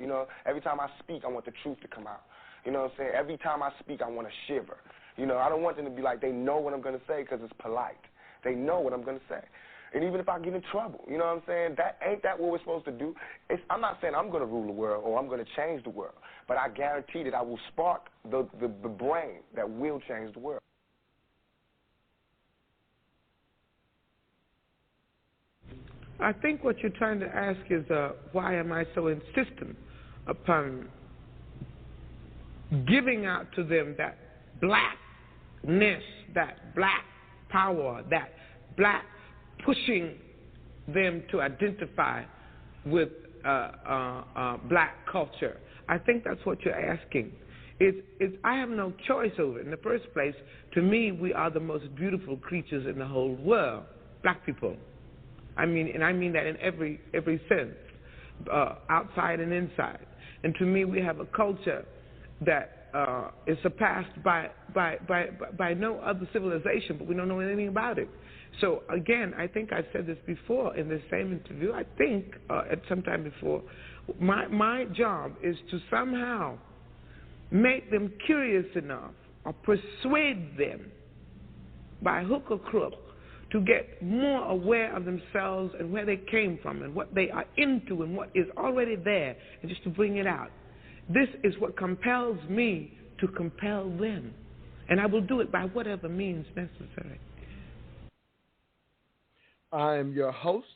You know, every time I speak, I want the truth to come out. You know what I'm saying? Every time I speak, I want to shiver. You know, I don't want them to be like, they know what I'm going to say because it's polite. They know what I'm going to say. And even if I get in trouble, you know what I'm saying, ain't that what we're supposed to do? I'm not saying I'm going to rule the world or I'm going to change the world, but I guarantee that I will spark the brain that will change the world. I think what you're trying to ask is why am I so insistent upon giving out to them that blackness, that black power, that black pushing them to identify with black culture. I think that's what you're asking. I have no choice over it. In the first place, to me, we are the most beautiful creatures in the whole world, black people. I mean, and I mean that in every sense, outside and inside. And to me, we have a culture that is surpassed by no other civilization, but we don't know anything about it. So again, I think I said this before in this same interview. I think at some time before, my job is to somehow make them curious enough or persuade them by hook or crook to get more aware of themselves and where they came from and what they are into and what is already there, and just to bring it out. This is what compels me to compel them, and I will do it by whatever means necessary. I am your host,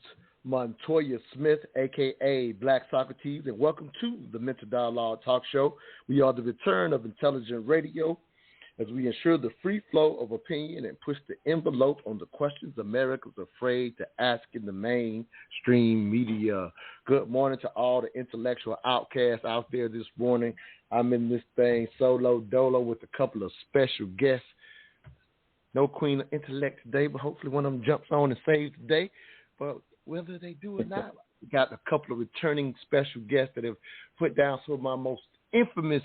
Montoya Smith, a.k.a. Black Socrates, and welcome to the Mental Dialogue Talk Show. We are the return of intelligent radio as we ensure the free flow of opinion and push the envelope on the questions America's afraid to ask in the mainstream media. Good morning to all the intellectual outcasts out there this morning. I'm in this thing solo dolo with a couple of special guests. No Queen of Intellect today, but hopefully one of them jumps on and saves the day. But whether they do or not, we got a couple of returning special guests that have put down some of my most infamous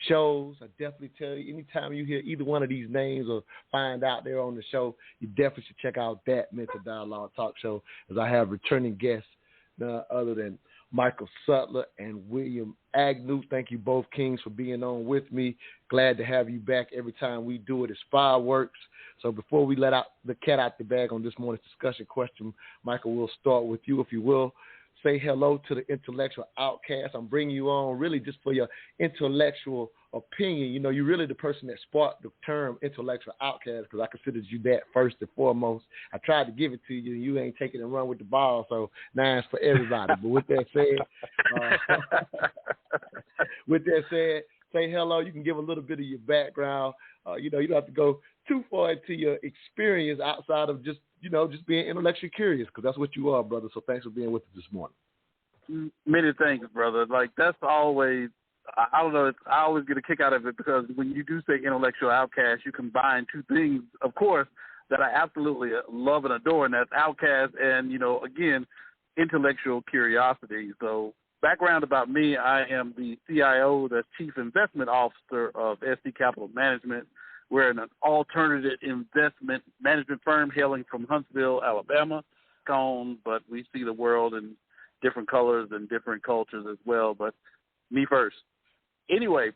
shows. I definitely tell you, anytime you hear either one of these names or find out they're on the show, you definitely should check out that Mental Dialogue Talk Show, as I have returning guests none other than Michael SUTTLAR and William AGNEW. Thank you both kings for being on with me. Glad to have you back. Every time we do it, it's fireworks. So before we let out the cat out the bag on this morning's discussion question, Michael, we'll start with you, if you will. Say hello to the intellectual outcast. I'm bringing you on really just for your intellectual opinion. You know, you're really the person that sparked the term intellectual outcast, because I considered you that first and foremost. I tried to give it to you, and you ain't taking and run with the ball, so now it's for everybody. But with that said, say hello. You can give a little bit of your background. You know, you don't have to go too far into your experience outside of just being intellectually curious, because that's what you are, brother. So thanks for being with us this morning. Many thanks, brother. Like, that's always, I don't know, I always get a kick out of it, because when you do say intellectual outcast, you combine two things, of course, that I absolutely love and adore, and that's outcast and, you know, again, intellectual curiosity. So background about me, I am the CIO, the Chief Investment Officer of SD Capital Management. We're an alternative investment management firm hailing from Huntsville, Alabama, but we see the world in different colors and different cultures as well, but me first. Anyway,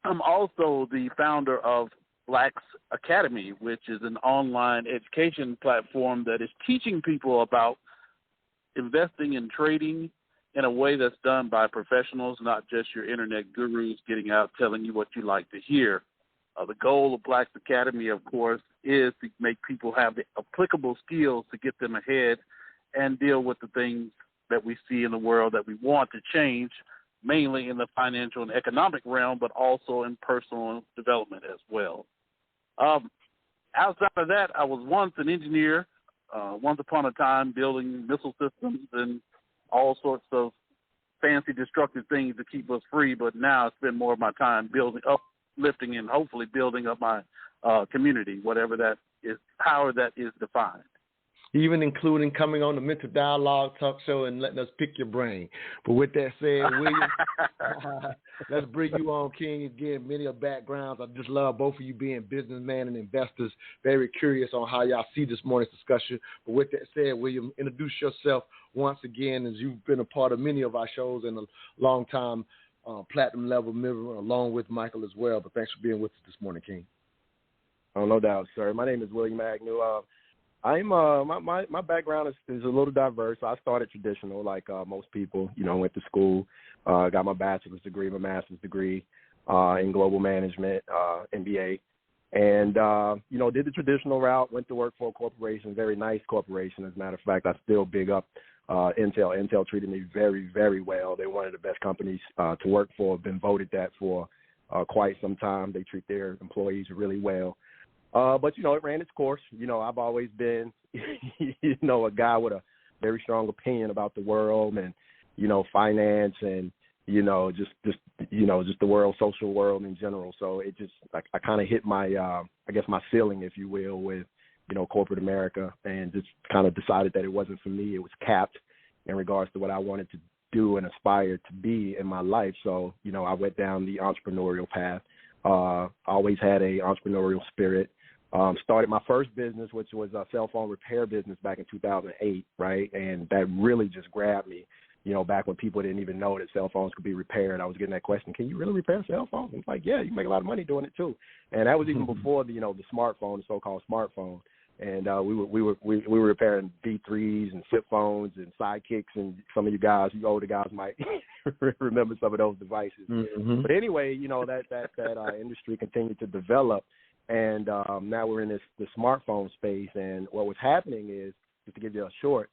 I'm also the founder of Blacks Academy, which is an online education platform that is teaching people about investing and trading in a way that's done by professionals, not just your internet gurus getting out telling you what you like to hear. The goal of Blacks Academy, of course, is to make people have the applicable skills to get them ahead and deal with the things that we see in the world that we want to change, mainly in the financial and economic realm, but also in personal development as well. Outside of that, I was once an engineer, once upon a time building missile systems and all sorts of fancy destructive things to keep us free, but now I spend more of my time uplifting and hopefully building up my community, whatever that is, however that is defined. even including coming on the Mental Dialogue Talk Show and letting us pick your brain. But with that said, William, let's bring you on, King. Again, many of backgrounds. I just love both of you being businessmen and investors. Very curious on how y'all see this morning's discussion. But with that said, William, introduce yourself once again, as you've been a part of many of our shows and a long time platinum level member, along with Michael as well. But thanks for being with us this morning, King. Oh, no doubt, sir. My name is William AGNEW. I'm my background is a little diverse. I started traditional, like most people. Went to school, got my bachelor's degree, my master's degree in global management, MBA, and did the traditional route. Went to work for a corporation, very nice corporation. As a matter of fact, I still big up Intel. Intel treated me very, very well. They're one of the best companies to work for. Been voted that for quite some time. They treat their employees really well. But, it ran its course. I've always been, a guy with a very strong opinion about the world and, finance and, just the world, social world in general. So it just, I kind of hit my, my ceiling, if you will, with, corporate America, and just kind of decided that it wasn't for me. It was capped in regards to what I wanted to do and aspire to be in my life. So, I went down the entrepreneurial path. Always had a entrepreneurial spirit. Started my first business, which was a cell phone repair business back in 2008, right? And that really just grabbed me, back when people didn't even know that cell phones could be repaired. I was getting that question, can you really repair cell phones? It's like, yeah, you can make a lot of money doing it too. And that was even before the smartphone, the so-called smartphone. And we were repairing V3s and flip phones and sidekicks, and some of you older guys might remember some of those devices. Mm-hmm. But anyway, that industry continued to develop. And now we're in the smartphone space, and what was happening is, just to give you a short,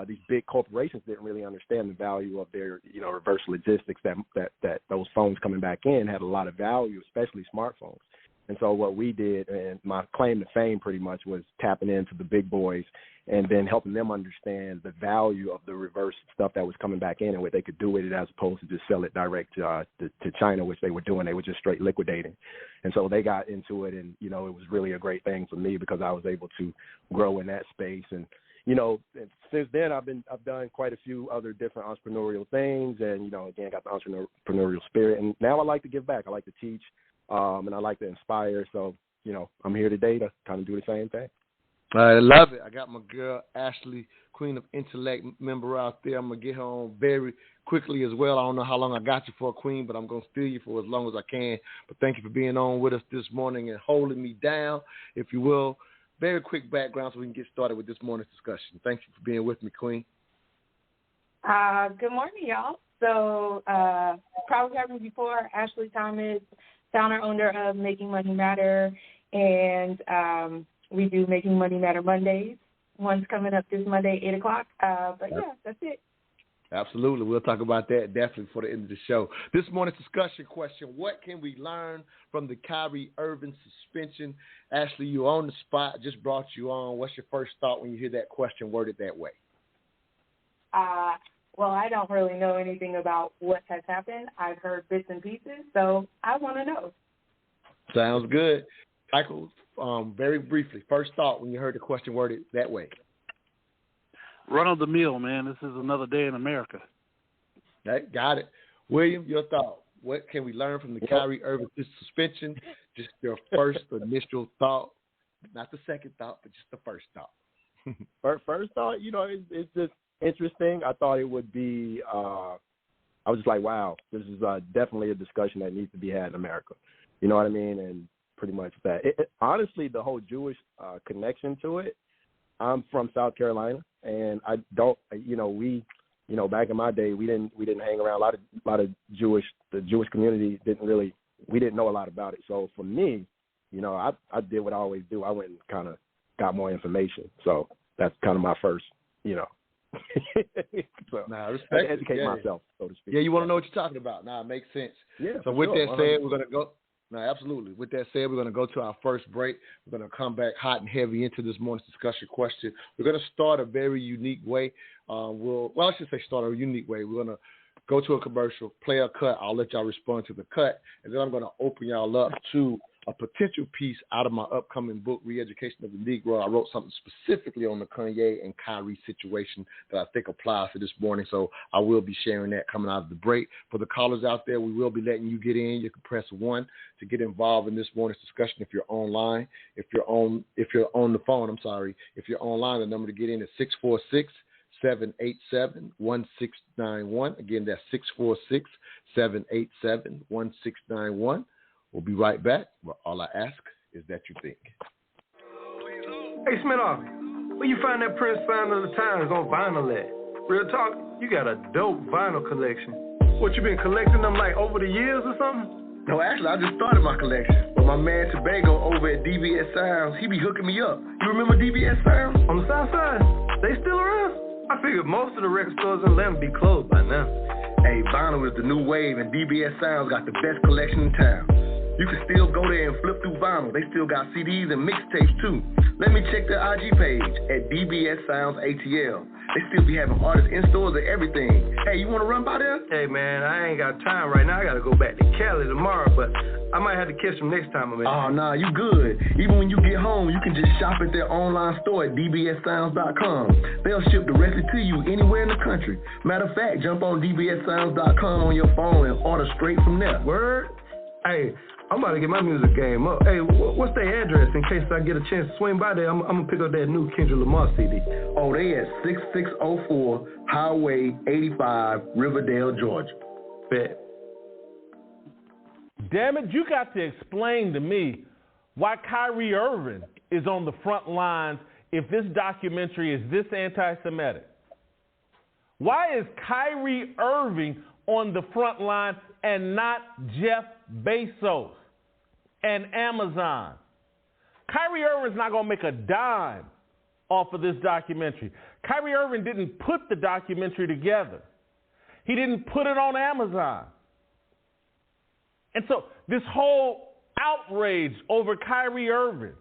these big corporations didn't really understand the value of their, reverse logistics, that those phones coming back in had a lot of value, especially smartphones. And so what we did, and my claim to fame pretty much, was tapping into the big boys and then helping them understand the value of the reverse stuff that was coming back in and what they could do with it, as opposed to just sell it direct to China, which they were doing. They were just straight liquidating. And so they got into it, and, it was really a great thing for me because I was able to grow in that space. And, since then I've done quite a few other different entrepreneurial things, and, again, got the entrepreneurial spirit. And now I like to give back. I like to teach, and I like to inspire. So, I'm here today to kind of do the same thing. I love it. I got my girl, Ashley, Queen of Intellect, member out there. I'm going to get her on very quickly as well. I don't know how long I got you for, Queen, but I'm going to steal you for as long as I can. But thank you for being on with us this morning and holding me down, if you will. Very quick background so we can get started with this morning's discussion. Thank you for being with me, Queen. Good morning, y'all. So, probably heard me before, Ashley Thomas, founder, owner of Making Money Matter, and we do Making Money Matter Mondays. One's coming up this Monday, 8 o'clock. But, yeah, that's it. Absolutely. We'll talk about that definitely for the end of the show. This morning's discussion question, what can we learn from the KYRIE IRVING suspension? Ashley, you're on the spot. Just brought you on. What's your first thought when you hear that question worded that way? Well, I don't really know anything about what has happened. I've heard bits and pieces, so I want to know. Sounds good. Michael, very briefly, first thought when you heard the question worded that way. Run of the mill, man. This is another day in America. Okay, got it. William, your thought. What can we learn from the KYRIE IRVING suspension? Just your first initial thought, not the second thought, but just the first thought. First thought, it's just interesting. I thought it would be, I was just like, wow, this is definitely a discussion that needs to be had in America. You know what I mean? And pretty much that. Honestly, the whole Jewish connection to it, I'm from South Carolina, and I don't, back in my day, we didn't hang around a lot of the Jewish community we didn't know a lot about it. So for me, I did what I always do. I went and kind of got more information. So that's kind of my first, so I educate myself, so to speak. Yeah, you want to know what you're talking about. It makes sense. Yeah. So with that said, we're going to go. No, absolutely. With that said, we're going to go to our first break. We're going to come back hot and heavy into this morning's discussion question. We're going to start a very unique way. I should say start a unique way. We're going to go to a commercial, play a cut. I'll let y'all respond to the cut, and then I'm going to open y'all up to a potential piece out of my upcoming book, Re-Education of the Negro. I wrote something specifically on the Kanye and Kyrie situation that I think applies to this morning, so I will be sharing that coming out of the break. For the callers out there, we will be letting you get in. You can press 1 to get involved in this morning's discussion if you're online. If you're on the phone, if you're online, the number to get in is 646-787-1691. Again, that's 646-787-1691. We'll be right back, where all I ask is that you think. Hey, Smith, where you find that Prince Sign of the Times on vinyl at? Real talk, you got a dope vinyl collection. What, you been collecting them like over the years or something? No, actually, I just started my collection. But my man Tobago over at DBS Sounds, he be hooking me up. You remember DBS Sounds? On the south side? They still around? I figured most of the record stores in Atlanta be closed by now. Hey, vinyl is the new wave, and DBS Sounds got the best collection in town. You can still go there and flip through vinyl. They still got CDs and mixtapes too. Let me check their IG page at DBS Sounds ATL. They still be having artists in stores and everything. Hey, you want to run by there? Hey, man, I ain't got time right now. I got to go back to Cali tomorrow, but I might have to catch them next time I'm in. Oh, nah, you good. Even when you get home, you can just shop at their online store at dbssounds.com. They'll ship directly to you anywhere in the country. Matter of fact, jump on dbssounds.com on your phone and order straight from there. Word? Hey, I'm about to get my music game up. Hey, what's their address in case I get a chance to swing by there? I'm going to pick up that new Kendrick Lamar CD. Oh, they at 6604 Highway 85, Riverdale, Georgia. Bet. Damn it, you got to explain to me why Kyrie Irving is on the front lines if this documentary is this anti-Semitic. Why is Kyrie Irving on the front line and not Jeff Bezos and Amazon? Kyrie Irving's not going to make a dime off of this documentary. Kyrie Irving didn't put the documentary together. He didn't put it on Amazon. And so this whole outrage over Kyrie Irving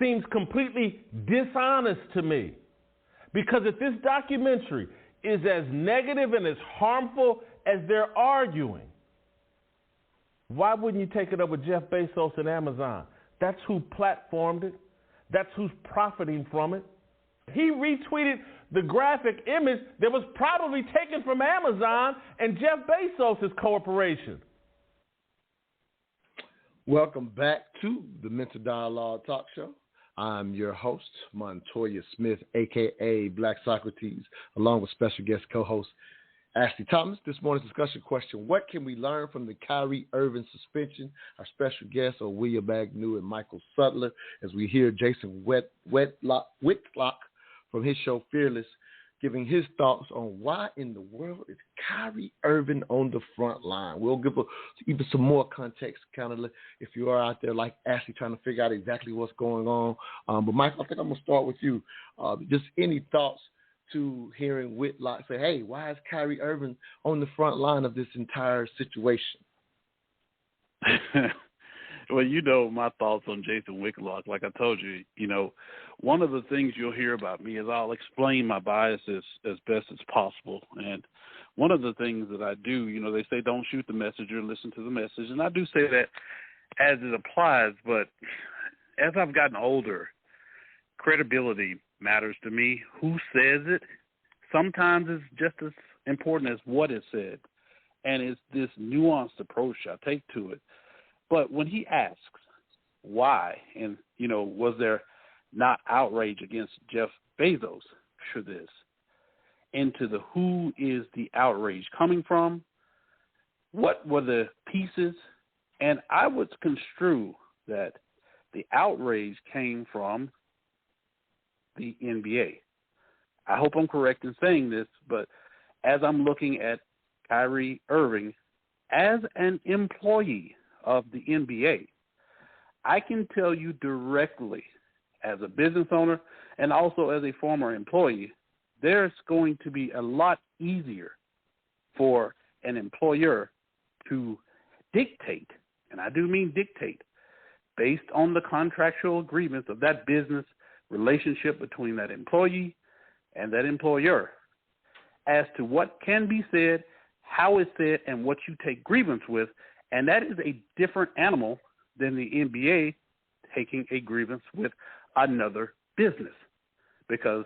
seems completely dishonest to me. Because if this documentary is as negative and as harmful as they're arguing, why wouldn't you take it up with Jeff Bezos and Amazon? That's who platformed it. That's who's profiting from it. He retweeted the graphic image that was probably taken from Amazon and Jeff Bezos' corporation. Welcome back to the Mental Dialogue Talk Show. I'm your host, Montoya Smith, a.k.a. Black Socrates, along with special guest co-host Ashley Thomas. This morning's discussion question: what can we learn from the KYRIE IRVING suspension? Our special guests are William AGNEW and Michael SUTTLAR, as we hear Jason Whitlock from his show Fearless giving his thoughts on why in the world is Kyrie Irving on the front line. We'll give even some more context, kind of if you are out there like Ashley trying to figure out exactly what's going on. But Michael, I think I'm going to start with you. Just any thoughts to hearing Whitlock say, hey, why is Kyrie Irving on the front line of this entire situation? Well, you know my thoughts on Jason Whitlock. Like I told you, one of the things you'll hear about me is I'll explain my biases as best as possible. And one of the things that I do, they say don't shoot the messenger, listen to the message. And I do say that as it applies. But as I've gotten older, credibility matters to me. Who says it sometimes is just as important as what is said. And it's this nuanced approach I take to it. But when he asks why, and, was there not outrage against Jeff Bezos for this, into the who is the outrage coming from, what were the pieces, and I would construe that the outrage came from the NBA. I hope I'm correct in saying this, but as I'm looking at Kyrie Irving as an employee of the NBA, I can tell you directly as a business owner and also as a former employee, there's going to be a lot easier for an employer to dictate, and I do mean dictate, based on the contractual agreements of that business relationship between that employee and that employer as to what can be said, how it's said, and what you take grievance with. And that is a different animal than the NBA taking a grievance with another business, because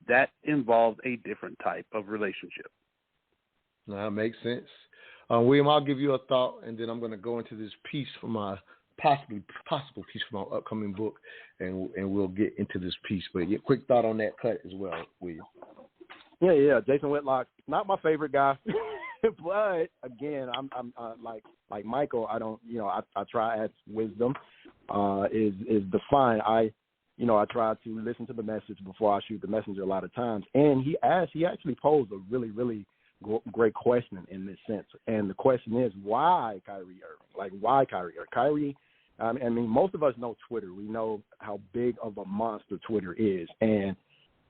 that involves a different type of relationship. That makes sense. William, I'll give you a thought, and then I'm going to go into this piece for my possible piece for my upcoming book, and we'll get into this piece. But quick thought on that cut as well, William. Yeah. Jason Whitlock, not my favorite guy, but again, I'm like Michael. I don't, I try to add wisdom. Is defined. I try to listen to the message before I shoot the messenger a lot of times. And he actually posed a really, really great question in this sense. And the question is, why Kyrie Irving? Like, why Kyrie Irving? Kyrie, I mean, most of us know Twitter. We know how big of a monster Twitter is. And,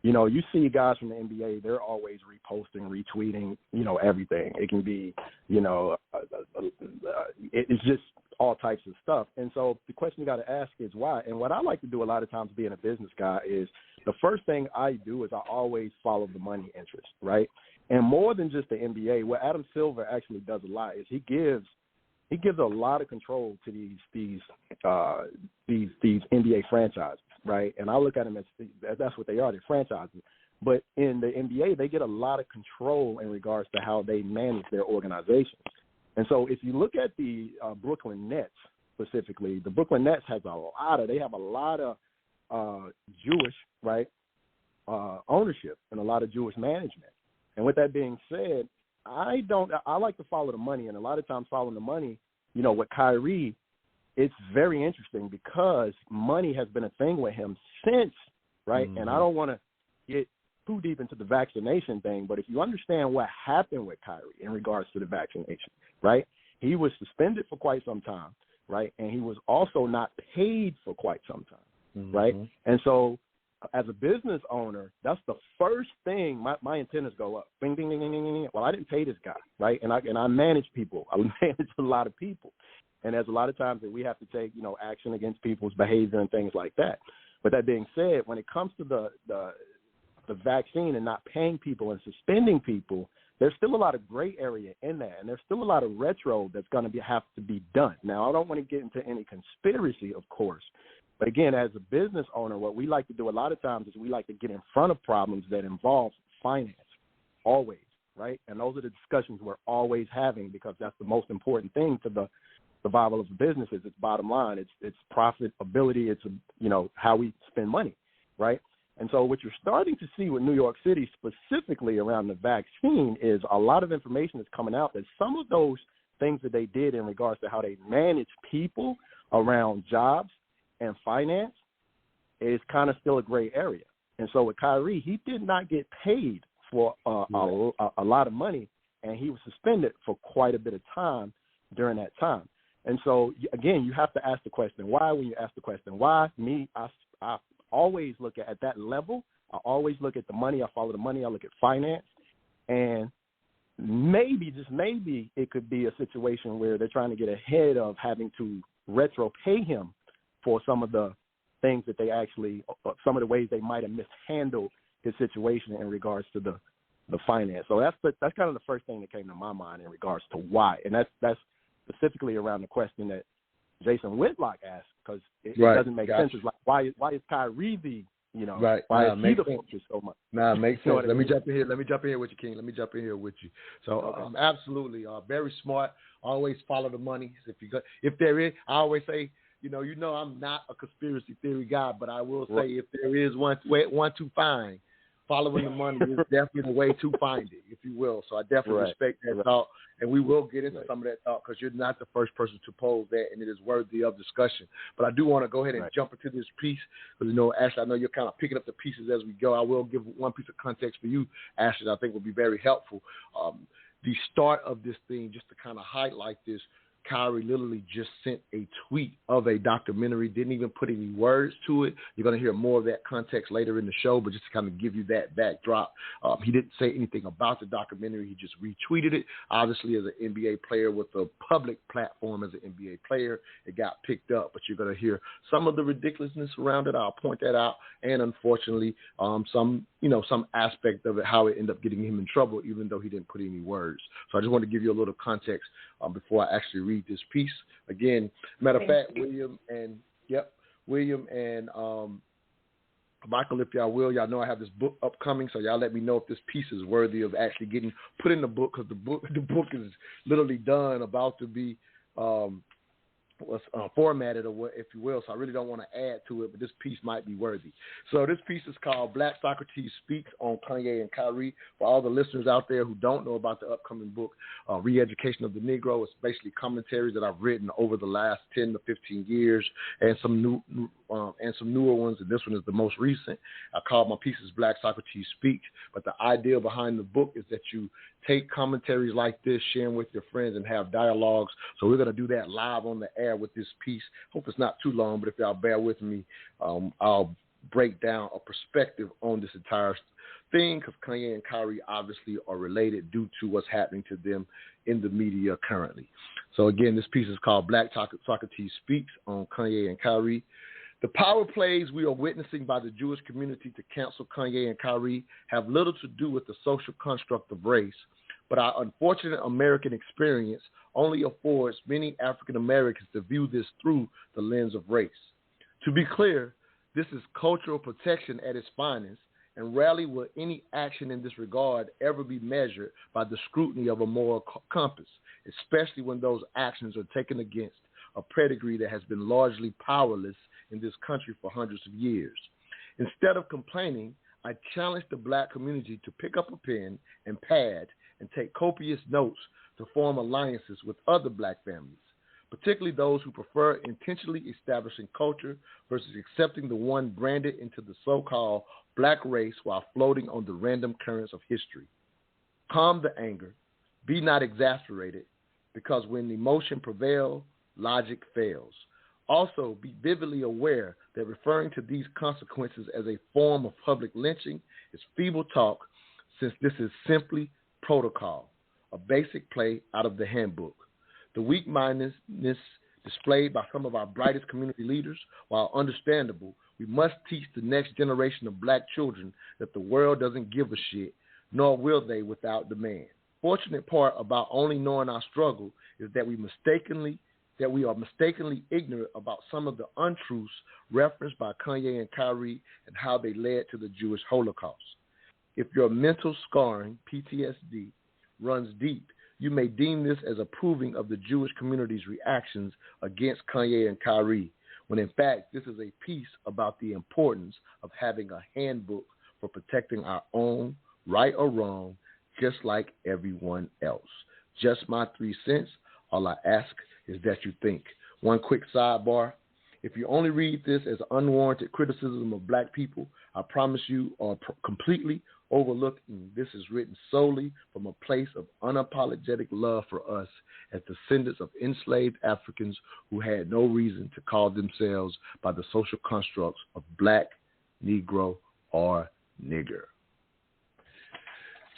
you see guys from the NBA, they're always reposting, retweeting, everything. It can be, it's just all types of stuff. And so the question you got to ask is why. And what I like to do a lot of times being a business guy is the first thing I do is I always follow the money interest, right? And more than just the NBA, what Adam Silver actually does a lot is he gives a lot of control to these NBA franchises, right? And I look at them as that's what they are, they're franchises. But in the NBA, they get a lot of control in regards to how they manage their organizations. And so if you look at the Brooklyn Nets specifically, the Brooklyn Nets have a lot of Jewish, right, ownership and a lot of Jewish management. And with that being said, I like to follow the money, and a lot of times following the money, with Kyrie, it's very interesting because money has been a thing with him since, right? Mm-hmm. And I don't want to get too deep into the vaccination thing, but if you understand what happened with Kyrie in regards to the vaccination, right? He was suspended for quite some time, right? And he was also not paid for quite some time, mm-hmm. right? And so as a business owner, that's the first thing my antennas go up. Bing, ding, ding, ding, ding, ding. Well, I didn't pay this guy, right? And I manage people. I manage a lot of people. And there's a lot of times that we have to take, action against people's behavior and things like that. But that being said, when it comes to the vaccine and not paying people and suspending people, there's still a lot of gray area in that, and there's still a lot of retro that's going to have to be done. Now, I don't want to get into any conspiracy, of course, but again, as a business owner, what we like to do a lot of times is we like to get in front of problems that involve finance, always, right? And those are the discussions we're always having because that's the most important thing to the survival of the business is its bottom line. It's profitability. It's, how we spend money, right? And so what you're starting to see with New York City specifically around the vaccine is a lot of information is coming out that some of those things that they did in regards to how they manage people around jobs and finance is kind of still a gray area. And so with Kyrie, he did not get paid for a lot of money, and he was suspended for quite a bit of time during that time. And so, again, you have to ask the question, why? When you ask the question, why? I always look at that level. I always look at the money. I follow the money. I look at finance. And maybe, just maybe, it could be a situation where they're trying to get ahead of having to retro pay him for some of the things that they actually, some of the ways they might have mishandled his situation in regards to the finance. So that's kind of the first thing that came to my mind in regards to why. And that's specifically around the question that Jason Whitlock asked, because it doesn't make sense. It's like, why is Kyrie the, why is he the focus so much? Nah, it makes sense. Let me jump in here with you, King. Let me jump in here with you. So absolutely, very smart. Always follow the money. If there is, I always say, I'm not a conspiracy theory guy, but I will say if there is one to find, following the money is definitely the way to find it, if you will. So I definitely respect that thought, and we will get into some of that thought because you're not the first person to pose that, and it is worthy of discussion. But I do want to go ahead and jump into this piece because, Ashley, I know you're kind of picking up the pieces as we go. I will give one piece of context for you, Ashley, that I think will be very helpful. The start of this thing, just to kind of highlight this, Kyrie literally just sent a tweet of a documentary, didn't even put any words to it. You're going to hear more of that context later in the show, but just to kind of give you that backdrop, he didn't say anything about the documentary. He just retweeted it. Obviously, as an NBA player with a public platform as an NBA player, it got picked up, but you're going to hear some of the ridiculousness around it. I'll point that out, and unfortunately, some aspect of it, how it ended up getting him in trouble, even though he didn't put any words. So I just want to give you a little context before I actually read read this piece. Again, matter of fact, William and Michael, if y'all will, y'all know I have this book upcoming, so y'all let me know if this piece is worthy of actually getting put in the book, because the book is literally done, about to be formatted, or what, if you will. So I really don't want to add to it, but this piece might be worthy. So this piece is called Black Socrates Speaks on Kanye and Kyrie. For all the listeners out there who don't know about the upcoming book, Re-Education of the Negro, it's basically commentaries that I've written over the last 10 to 15 years, and some newer ones, and this one is the most recent. I call my pieces Black Socrates Speaks, but the idea behind the book is that you take commentaries like this, share them with your friends, and have dialogues. So we're going to do that live on the air with this piece. Hope it's not too long, but if y'all bear with me, I'll break down a perspective on this entire thing, because Kanye and Kyrie obviously are related due to what's happening to them in the media currently. So again, this piece is called Black Socrates Speaks on Kanye and Kyrie. The power plays we are witnessing by the Jewish community to cancel Kanye and Kyrie have little to do with the social construct of race, but our unfortunate American experience only affords many African Americans to view this through the lens of race. To be clear, this is cultural protection at its finest, and rarely will any action in this regard ever be measured by the scrutiny of a moral compass, especially when those actions are taken against a pedigree that has been largely powerless in this country for hundreds of years. Instead of complaining, I challenge the black community to pick up a pen and pad and take copious notes to form alliances with other black families, particularly those who prefer intentionally establishing culture versus accepting the one branded into the so-called black race while floating on the random currents of history. Calm the anger. Be not exasperated, because when emotion prevails, logic fails. Also, be vividly aware that referring to these consequences as a form of public lynching is feeble talk, since this is simply protocol, a basic play out of the handbook. The weak-mindedness displayed by some of our brightest community leaders, while understandable, we must teach the next generation of black children that the world doesn't give a shit, nor will they without demand. Fortunate part about only knowing our struggle is that we are mistakenly ignorant about some of the untruths referenced by Kanye and Kyrie and how they led to the Jewish Holocaust. If your mental scarring, PTSD, runs deep, you may deem this as approving of the Jewish community's reactions against Kanye and Kyrie, when in fact this is a piece about the importance of having a handbook for protecting our own, right or wrong, just like everyone else. Just my 3 cents. All I ask is that you think. One quick sidebar. If you only read this as unwarranted criticism of black people, I promise you are completely overlooking this is written solely from a place of unapologetic love for us as descendants of enslaved Africans who had no reason to call themselves by the social constructs of black, Negro, or nigger.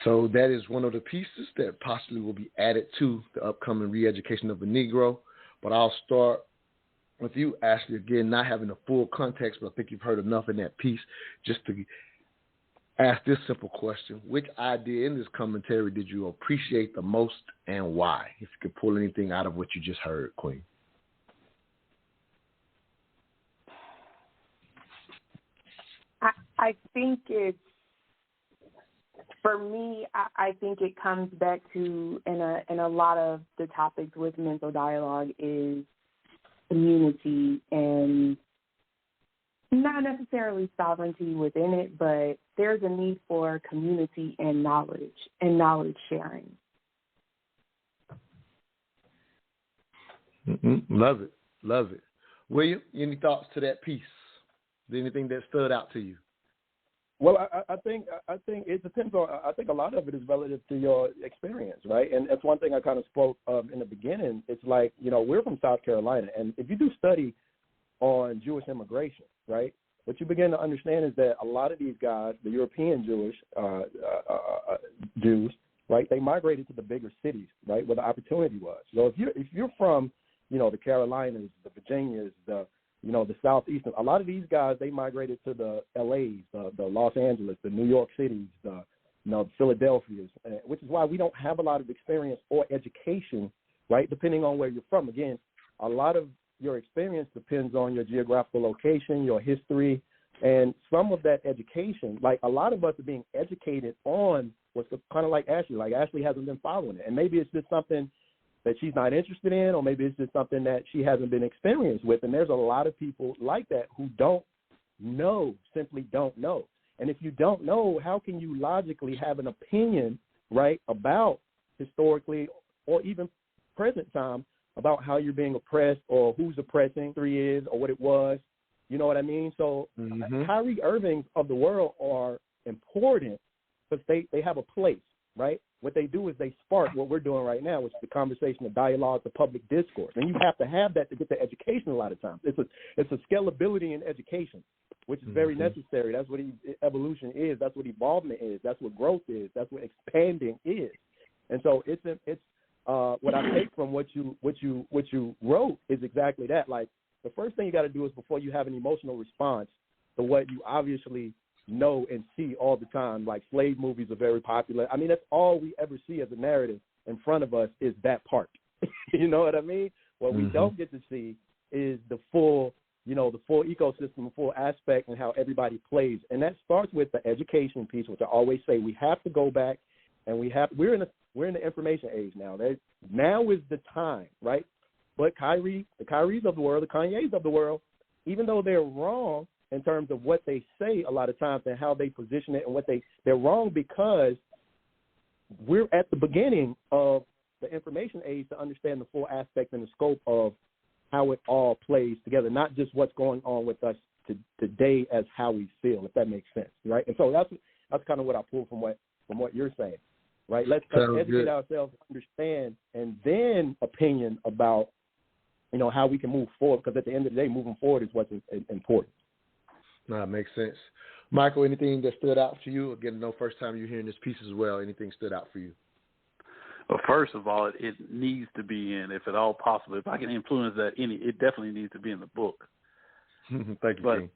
So that is one of the pieces that possibly will be added to the upcoming Re-Education of the Negro. But I'll start with you, Ashley, again, not having the full context, but I think you've heard enough in that piece just to ask this simple question. Which idea in this commentary did you appreciate the most and why? If you could pull anything out of what you just heard, Queen. I think it's, for me, I think it comes back to, in a lot of the topics with mental dialogue, is community, and not necessarily sovereignty within it, but there's a need for community and knowledge sharing. Love it. Love it. William, any thoughts to that piece? Anything that stood out to you? Well, I think it depends on. I think a lot of it is relative to your experience, right? And that's one thing I kind of spoke of in the beginning. It's like, we're from South Carolina, and if you do study on Jewish immigration, right, what you begin to understand is that a lot of these guys, the European Jewish Jews, right, they migrated to the bigger cities, right, where the opportunity was. So if you're from, the Carolinas, the Virginias, the Southeastern, a lot of these guys, they migrated to the LAs, the Los Angeles, the New York cities, the Philadelphias, which is why we don't have a lot of experience or education right? Depending on where you're from. Again, a lot of your experience depends on your geographical location, your history, and some of that education. Like a lot of us are being educated on what's kind of like Ashley. Like Ashley hasn't been following it, and maybe it's just something that she's not interested in, or maybe it's just something that she hasn't been experienced with. And there's a lot of people like that who don't know, simply don't know. And if you don't know, how can you logically have an opinion, right, about historically or even present time about how you're being oppressed or who's oppressing, is, or what it was? You know what I mean? So KYRIE Irvings of the world are important because they have a place, right? What they do is they spark what we're doing right now, which is the conversation, the dialogue, the public discourse. And you have to have that to get the education a lot of times. It's a scalability in education, which is very necessary. That's what evolution is. That's what evolvement is. That's what growth is. That's what expanding is. And so it's what I take from what you wrote is exactly that. Like the first thing you got to do is before you have an emotional response to what you obviously know and see all the time. Like slave movies are very popular. I mean, that's all we ever see as a narrative in front of us is that part. You know what I mean? What we don't get to see is the full ecosystem, the full aspect, and how everybody plays. And that starts with the education piece, which I always say we have to go back, and we're in the information age now. Now is the time, right? But the Kyries of the world, the Kanyes of the world, even though they're wrong in terms of what they say a lot of times and how they position it, and they're wrong because we're at the beginning of the information age to understand the full aspect and the scope of how it all plays together, not just what's going on with us today as how we feel, if that makes sense, right? And so that's kind of what I pull from what you're saying, right? Let's educate ourselves, understand, and then opinion about, how we can move forward, because at the end of the day, moving forward is what's important. No, that makes sense. Michael, anything that stood out for you? Again, no first time you're hearing this piece as well. Anything stood out for you? Well, first of all, it needs to be in, if at all possible. If I can influence that it definitely needs to be in the book. Thank you, but King.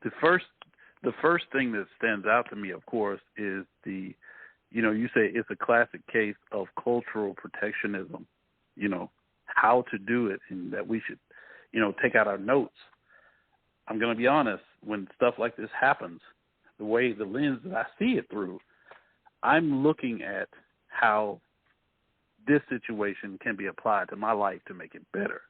the first thing that stands out to me, of course, is you say it's a classic case of cultural protectionism, how to do it, and that we should, take out our notes. I'm going to be honest, when stuff like this happens, the lens that I see it through, I'm looking at how this situation can be applied to my life to make it better.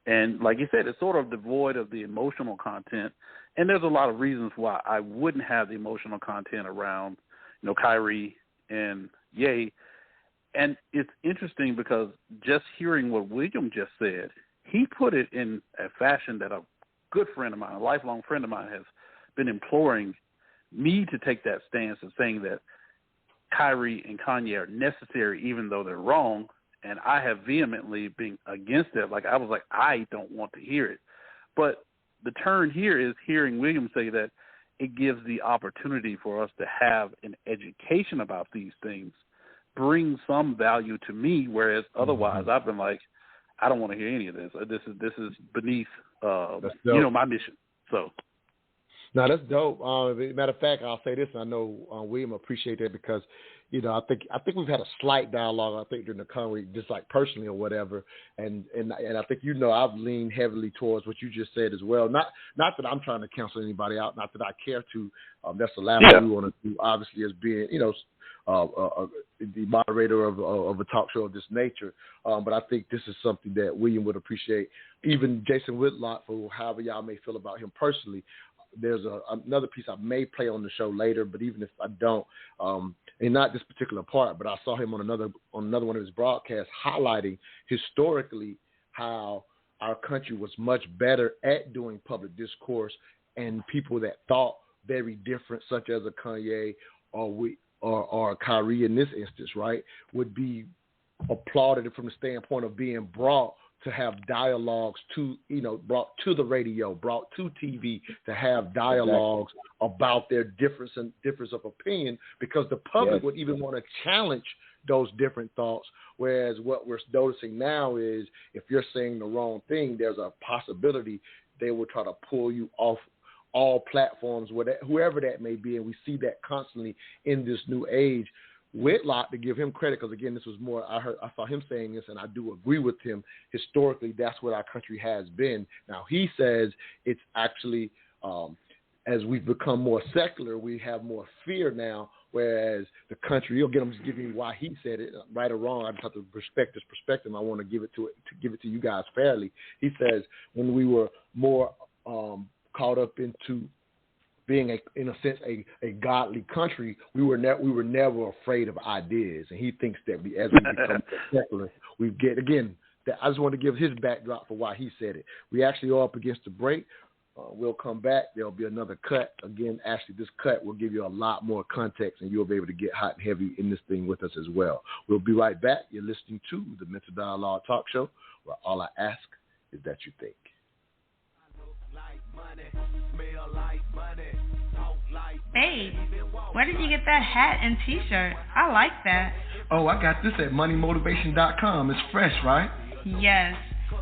And like you said, it's sort of devoid of the emotional content. And there's a lot of reasons why I wouldn't have the emotional content around, KYRIE and Ye. And it's interesting because just hearing what William just said, he put it in a fashion that a good friend of mine, a lifelong friend of mine, has been imploring me to take that stance of saying that KYRIE and Kanye are necessary even though they're wrong, and I have vehemently been against it. Like, I was like, I don't want to hear it. But the turn here is hearing William say that it gives the opportunity for us to have an education about these things, bring some value to me, whereas otherwise I've been like, I don't want to hear any of this. This is beneath my mission. So. No, that's dope. Matter of fact, I'll say this, and I know William appreciate that because, I think we've had a slight dialogue, I think, during the conversation, just like personally or whatever, and I think I've leaned heavily towards what you just said as well. Not that I'm trying to cancel anybody out, not that I care to. That's the last thing we want to do, obviously, as being, the moderator of a talk show of this nature. But I think this is something that William would appreciate. Even Jason Whitlock, for however y'all may feel about him personally. There's another piece I may play on the show later, but even if I don't, and not this particular part, but I saw him on another one of his broadcasts highlighting historically how our country was much better at doing public discourse, and people that thought very different, such as a Kanye or KYRIE in this instance, right, would be applauded from the standpoint of being brought to have dialogues brought to the radio, brought to TV, to have dialogues about their difference of opinion, because the public would even want to challenge those different thoughts. Whereas what we're noticing now is if you're saying the wrong thing, there's a possibility they will try to pull you off all platforms, whoever that may be. And we see that constantly in this new age. Whitlock, to give him credit, because again, this was more, I saw him saying this, and I do agree with him. Historically, that's what our country has been. Now, he says it's actually, as we've become more secular, we have more fear now, whereas the country, I'm just giving you why he said it, right or wrong. I just have to respect his perspective. I want to give it to you guys fairly. He says when we were more caught up into being in a sense a godly country, we were never afraid of ideas, and he thinks that as we become secular, we get again. I just want to give his backdrop for why he said it. We actually are up against the break. We'll come back. There'll be another cut. Again, actually, this cut will give you a lot more context, and you'll be able to get hot and heavy in this thing with us as well. We'll be right back. You're listening to the Mental Dialogue Talk Show, where all I ask is that you think. Babe, where did you get that hat and t-shirt? I like that. Oh, I got this at moneymotivation.com. It's fresh, right? Yes,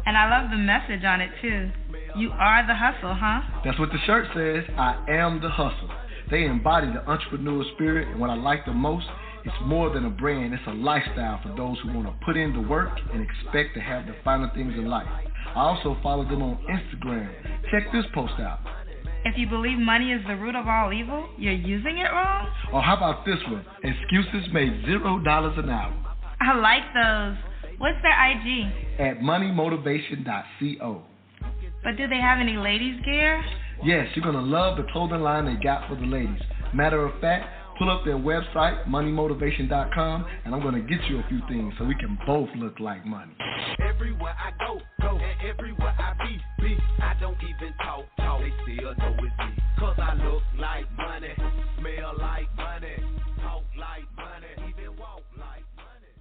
and I love the message on it too. You are the hustle, huh? That's what the shirt says. I am the hustle. They embody the entrepreneur spirit, and what I like the most, it's more than a brand. It's a lifestyle for those who want to put in the work and expect to have the finer things in life. I also follow them on Instagram. Check this post out. If you believe money is the root of all evil, you're using it wrong? Or how about this one? Excuses made $0 an hour. I like those. What's their IG? At moneymotivation.co. But do they have any ladies' gear? Yes, you're going to love the clothing line they got for the ladies. Matter of fact, pull up their website, moneymotivation.com, and I'm going to get you a few things so we can both look like money. Everywhere I go, and everywhere I be. I don't even talk, they still know it's me. Cause I look like money, smell like money, talk like money, even walk like money.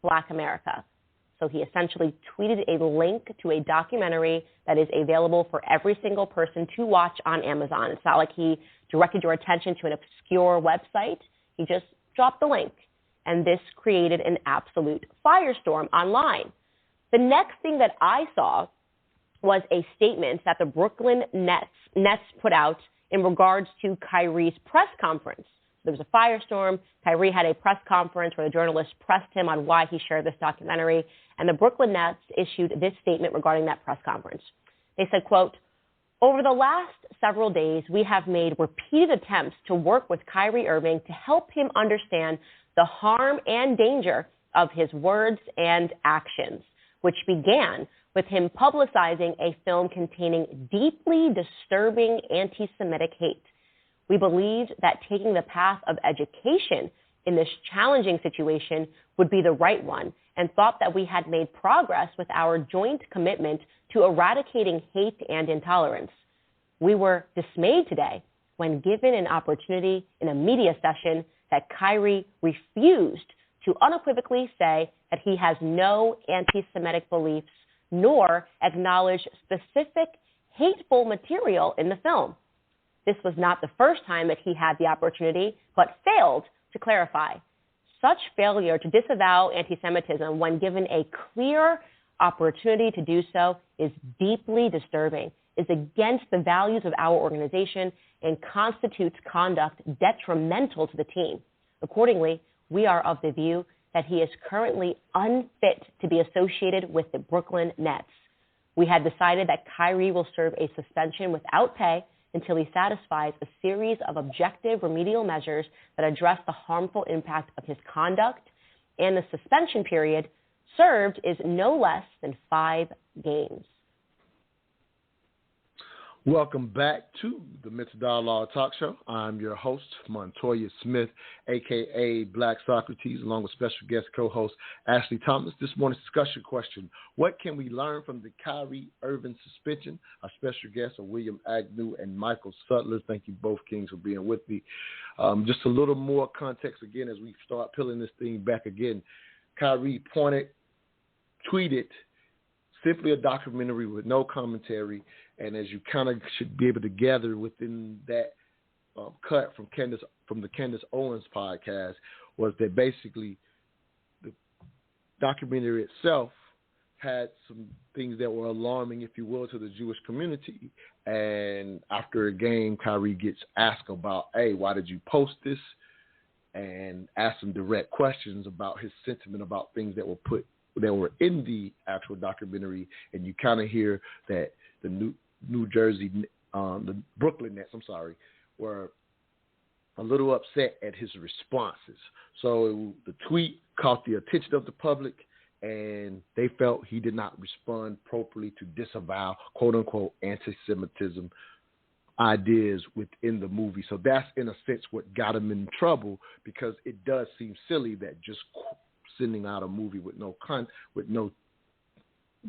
Black America. So he essentially tweeted a link to a documentary that is available for every single person to watch on Amazon. It's not like he directed your attention to an obscure website. He just dropped the link. And this created an absolute firestorm online. The next thing that I saw was a statement that the Brooklyn Nets put out in regards to KYRIE's press conference. There was a firestorm. KYRIE had a press conference where the journalist pressed him on why he shared this documentary, and the Brooklyn Nets issued this statement regarding that press conference. They said, quote, "Over the last several days, we have made repeated attempts to work with KYRIE Irving to help him understand the harm and danger of his words and actions, which began with him publicizing a film containing deeply disturbing anti-Semitic hate. We believed that taking the path of education in this challenging situation would be the right one and thought that we had made progress with our joint commitment to eradicating hate and intolerance. We were dismayed today when given an opportunity in a media session that KYRIE refused to unequivocally say that he has no anti-Semitic beliefs nor acknowledge specific hateful material in the film. This was not the first time that he had the opportunity, but failed to clarify. Such failure to disavow anti-Semitism when given a clear opportunity to do so is deeply disturbing, is against the values of our organization, and constitutes conduct detrimental to the team. Accordingly, we are of the view that he is currently unfit to be associated with the Brooklyn Nets. We had decided that KYRIE will serve a suspension without pay until he satisfies a series of objective remedial measures that address the harmful impact of his conduct, and the suspension period served is no less than 5 games. Welcome back to the Mental Dialogue Talk Show. I'm your host, Montoya Smith, a.k.a. Black Socrates, along with special guest co-host Ashley Thomas. This morning's discussion question: what can we learn from the KYRIE Irving suspension? Our special guests are William Agnew and Michael SUTTLAR. Thank you both, Kings, for being with me. Just a little more context again as we start peeling this thing back again. KYRIE tweeted simply a documentary with no commentary, and as you kind of should be able to gather within that cut from the Candace Owens podcast, was that basically the documentary itself had some things that were alarming, if you will, to the Jewish community. And after a game, KYRIE gets asked about, hey, why did you post this? and asked him direct questions about his sentiment about things that were in the actual documentary, and you kind of hear that the the Brooklyn Nets, were a little upset at his responses. So the tweet caught the attention of the public, and they felt he did not respond properly to disavow, quote-unquote, anti-Semitism ideas within the movie. So that's, in a sense, what got him in trouble, because it does seem silly that just sending out a movie with no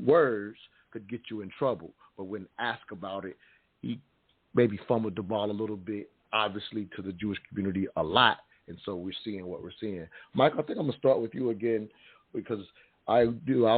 words could get you in trouble. But when asked about it, he maybe fumbled the ball a little bit, obviously to the Jewish community a lot, and so we're seeing what we're seeing. Mike, I think I'm going to start with you again, because I'll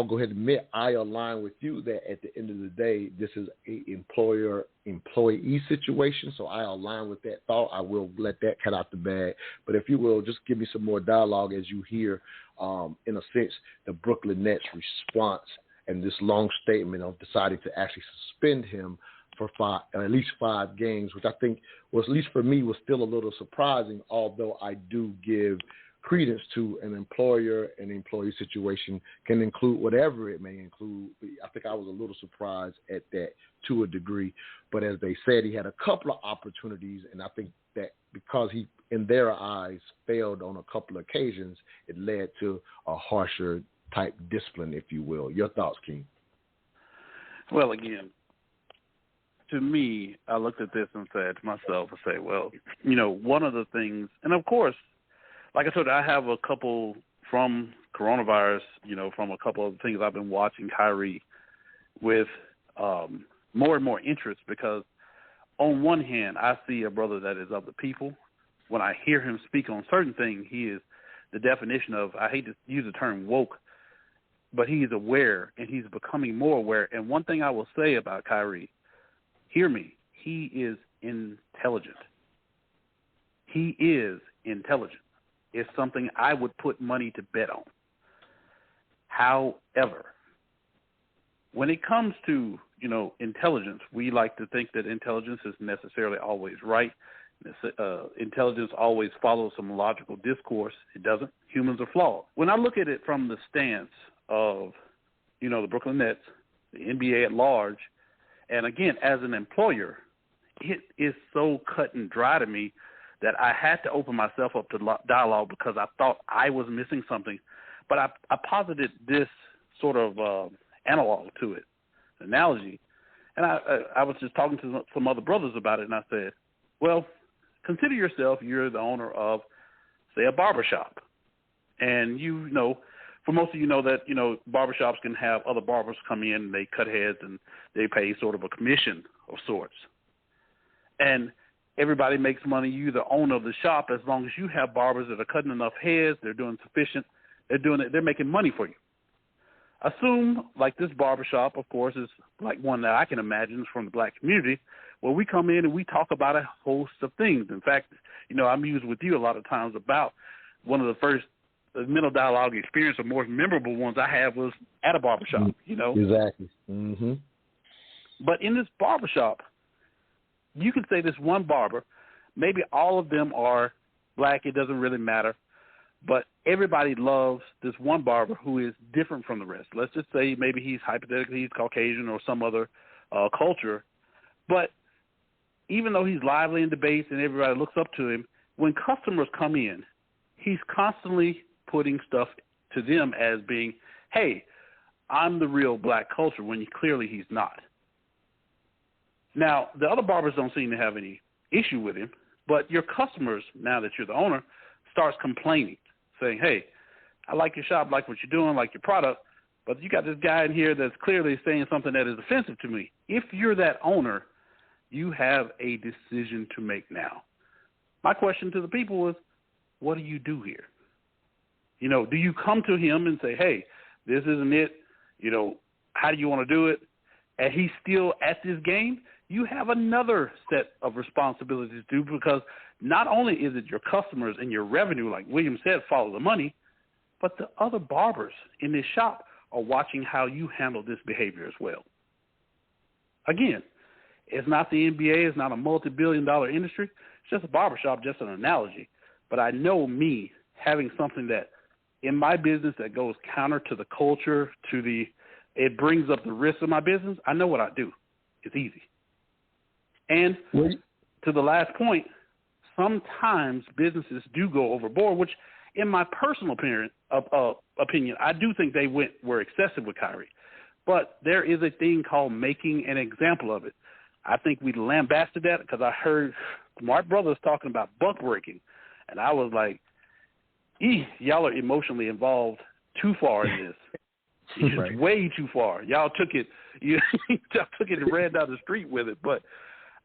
go ahead and admit I align with you that at the end of the day, this is an employer-employee situation, so I align with that thought. I will let that cut out the bag. But if you will, just give me some more dialogue as you hear, in a sense, the Brooklyn Nets' response and this long statement of deciding to actually suspend him for at least 5 games, which I think was, at least for me, was still a little surprising, although I do give credence to an employer and employee situation can include whatever it may include. I think I was a little surprised at that to a degree. But as they said, he had a couple of opportunities, and I think that because he, in their eyes, failed on a couple of occasions, it led to a harsher type discipline, if you will. Your thoughts, King? Well, again, to me, I looked at this and said to myself, well, one of the things, and of course, like I told you, I have a couple from coronavirus, from a couple of things I've been watching Kyrie with more and more interest, because on one hand, I see a brother that is of the people. When I hear him speak on certain things, he is the definition of, I hate to use the term woke, but he is aware, and he's becoming more aware. And one thing I will say about Kyrie, hear me, he is intelligent. He is intelligent. It's something I would put money to bet on. However, when it comes to, intelligence, we like to think that intelligence is necessarily always right. Intelligence always follows some logical discourse. It doesn't. Humans are flawed. When I look at it from the stance of, the Brooklyn Nets, the NBA at large, and again, as an employer, it is so cut and dry to me that I had to open myself up to dialogue, because I thought I was missing something. But I posited this sort of analog to it, analogy. And I was just talking to some other brothers about it, and I said, well, consider yourself, you're the owner of, say, a barbershop. And for most of you know that, barbershops can have other barbers come in, and they cut heads, and they pay sort of a commission of sorts. And everybody makes money. You're the owner of the shop as long as you have barbers that are cutting enough heads, they're doing sufficient, they're making money for you. Assume, like this barbershop, of course, is like one that I can imagine is from the black community, where we come in and we talk about a host of things. In fact, I'm used with you a lot of times about one of the first mental dialogue experience, or more memorable ones I had was at a barbershop, Exactly. Mm-hmm. But in this barbershop, you could say this one barber, maybe all of them are black, it doesn't really matter, but everybody loves this one barber who is different from the rest. Let's just say maybe he's Caucasian or some other culture, but even though he's lively in debates and everybody looks up to him, when customers come in, he's constantly putting stuff to them as being, hey, I'm the real black culture, when clearly he's not. Now, the other barbers don't seem to have any issue with him, but your customers, now that you're the owner, starts complaining, saying, hey, I like your shop, like what you're doing, like your product, but you got this guy in here that's clearly saying something that is offensive to me. If you're that owner, you have a decision to make now. My question to the people is, what do you do here? Do you come to him and say, hey, this isn't it, how do you want to do it? And he's still at this game? You have another set of responsibilities to do, because not only is it your customers and your revenue, like William said, follow the money, but the other barbers in this shop are watching how you handle this behavior as well. Again, it's not the NBA, it's not a multi-billion-dollar industry, it's just a barbershop, just an analogy. but I know me having something that in my business that goes counter to the culture, it brings up the risk of my business. I know what I do. It's easy. And to the last point, sometimes businesses do go overboard, which in my personal opinion, I do think they were excessive with KYRIE. But there is a thing called making an example of it. I think we lambasted that because I heard smart brothers talking about buck breaking, and I was like, y'all are emotionally involved too far in this. It's right. Way too far. Y'all took it and ran down the street with it. But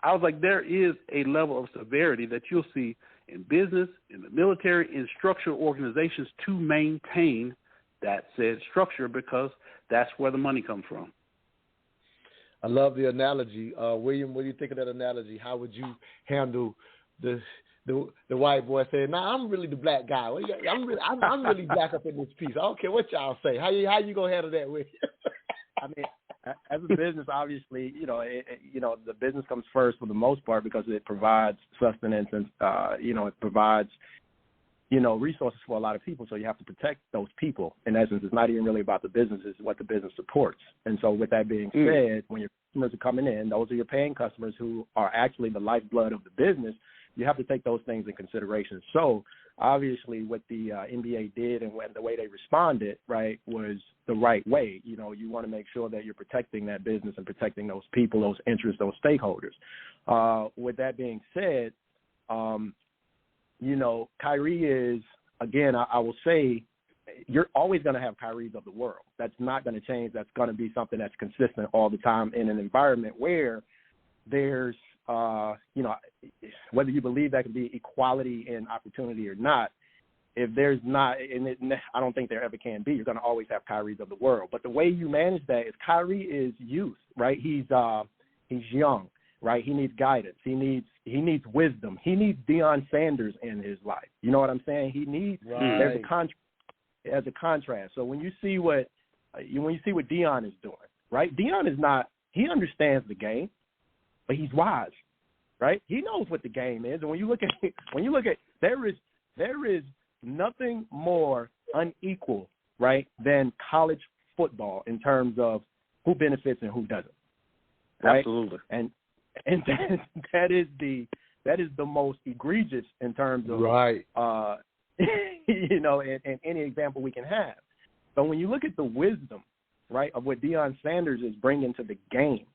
I was like, there is a level of severity that you'll see in business, in the military, in structural organizations to maintain that said structure because that's where the money comes from. I love the analogy. William, what do you think of that analogy? How would you handle the white boy saying, "Nah, I'm really the black guy. I'm really black up in this piece. I don't care what y'all say. How you gonna handle that with?" I mean, as a business, obviously, the business comes first for the most part because it provides sustenance and it provides resources for a lot of people. So you have to protect those people. In essence, it's not even really about the business; it's what the business supports. And so, with that being said, when your customers are coming in, those are your paying customers who are actually the lifeblood of the business. You have to take those things in consideration. So obviously what the NBA did and the way they responded, right, was the right way. You want to make sure that you're protecting that business and protecting those people, those interests, those stakeholders. With that being said, KYRIE is, again, I will say, you're always going to have KYRIEs of the world. That's not going to change. That's going to be something that's consistent all the time in an environment where there's, whether you believe that can be equality in opportunity or not, if there's not, I don't think there ever can be, you're going to always have KYRIEs of the world. But the way you manage that is KYRIE is youth, right? He's young, right? He needs guidance. He needs wisdom. He needs Deion Sanders in his life. You know what I'm saying? He needs as a contrast. So when you see what Deion is doing, right? Deion is not. He understands the game, but he's wise, right? He knows what the game is. And when you look at there is nothing more unequal, right, than college football in terms of who benefits and who doesn't. Right? Absolutely. And that is the most egregious in terms of in any example we can have. So when you look at the wisdom, right, of what Deion Sanders is bringing to the game,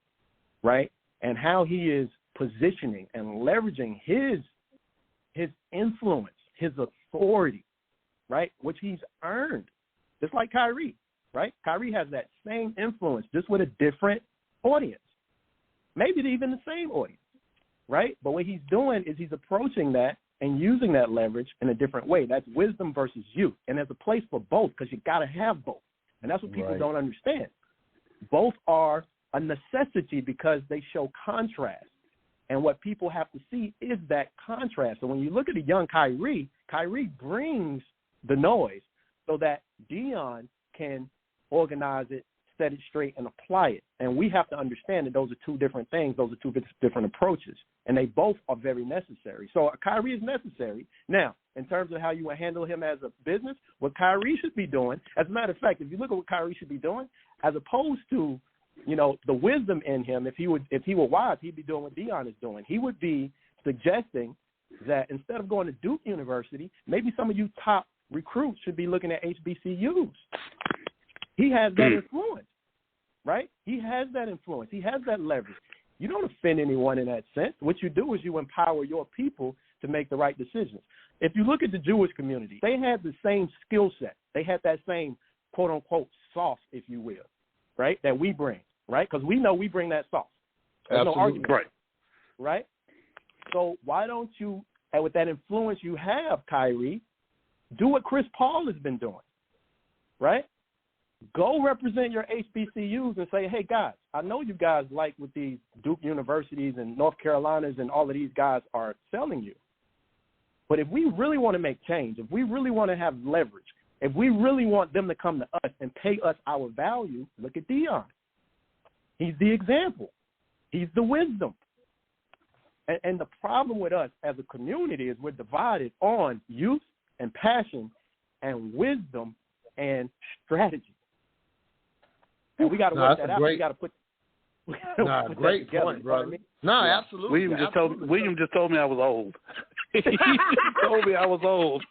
right, and how he is positioning and leveraging his influence, his authority, right, which he's earned, just like KYRIE, right? KYRIE has that same influence, just with a different audience, maybe even the same audience, right? But what he's doing is he's approaching that and using that leverage in a different way. That's wisdom versus youth, and there's a place for both because you got to have both, and that's what people don't understand. Both are a necessity because they show contrast. And what people have to see is that contrast. So when you look at a young KYRIE, KYRIE brings the noise so that Deion can organize it, set it straight, and apply it. And we have to understand that those are two different things. Those are two different approaches. And they both are very necessary. So KYRIE is necessary. Now, in terms of how you would handle him as a business, what KYRIE should be doing, as a matter of fact, if you look at what KYRIE should be doing, as opposed to the wisdom in him, if he were wise, he'd be doing what Deion is doing. He would be suggesting that instead of going to Duke University, maybe some of you top recruits should be looking at HBCUs. He has that influence, right? He has that influence. He has that leverage. You don't offend anyone in that sense. What you do is you empower your people to make the right decisions. If you look at the Jewish community, they had the same skill set. They had that same quote-unquote sauce, if you will, right, that we bring, right? Because we know we bring that sauce. There's no argument. Right? So why don't you, and with that influence you have, KYRIE, do what Chris Paul has been doing, right? Go represent your HBCUs and say, hey, guys, I know you guys like what these Duke Universities and North Carolinas and all of these guys are selling you. But if we really want to make change, if we really want to have leverage, if we really want them to come to us and pay us our value, look at Deion. He's the example. He's the wisdom. And the problem with us as a community is we're divided on youth and passion and wisdom and strategy. And we got to work that out. We got to put. Great point, brother. I mean? No, yeah. absolutely. William just told me I was old. He told me I was old.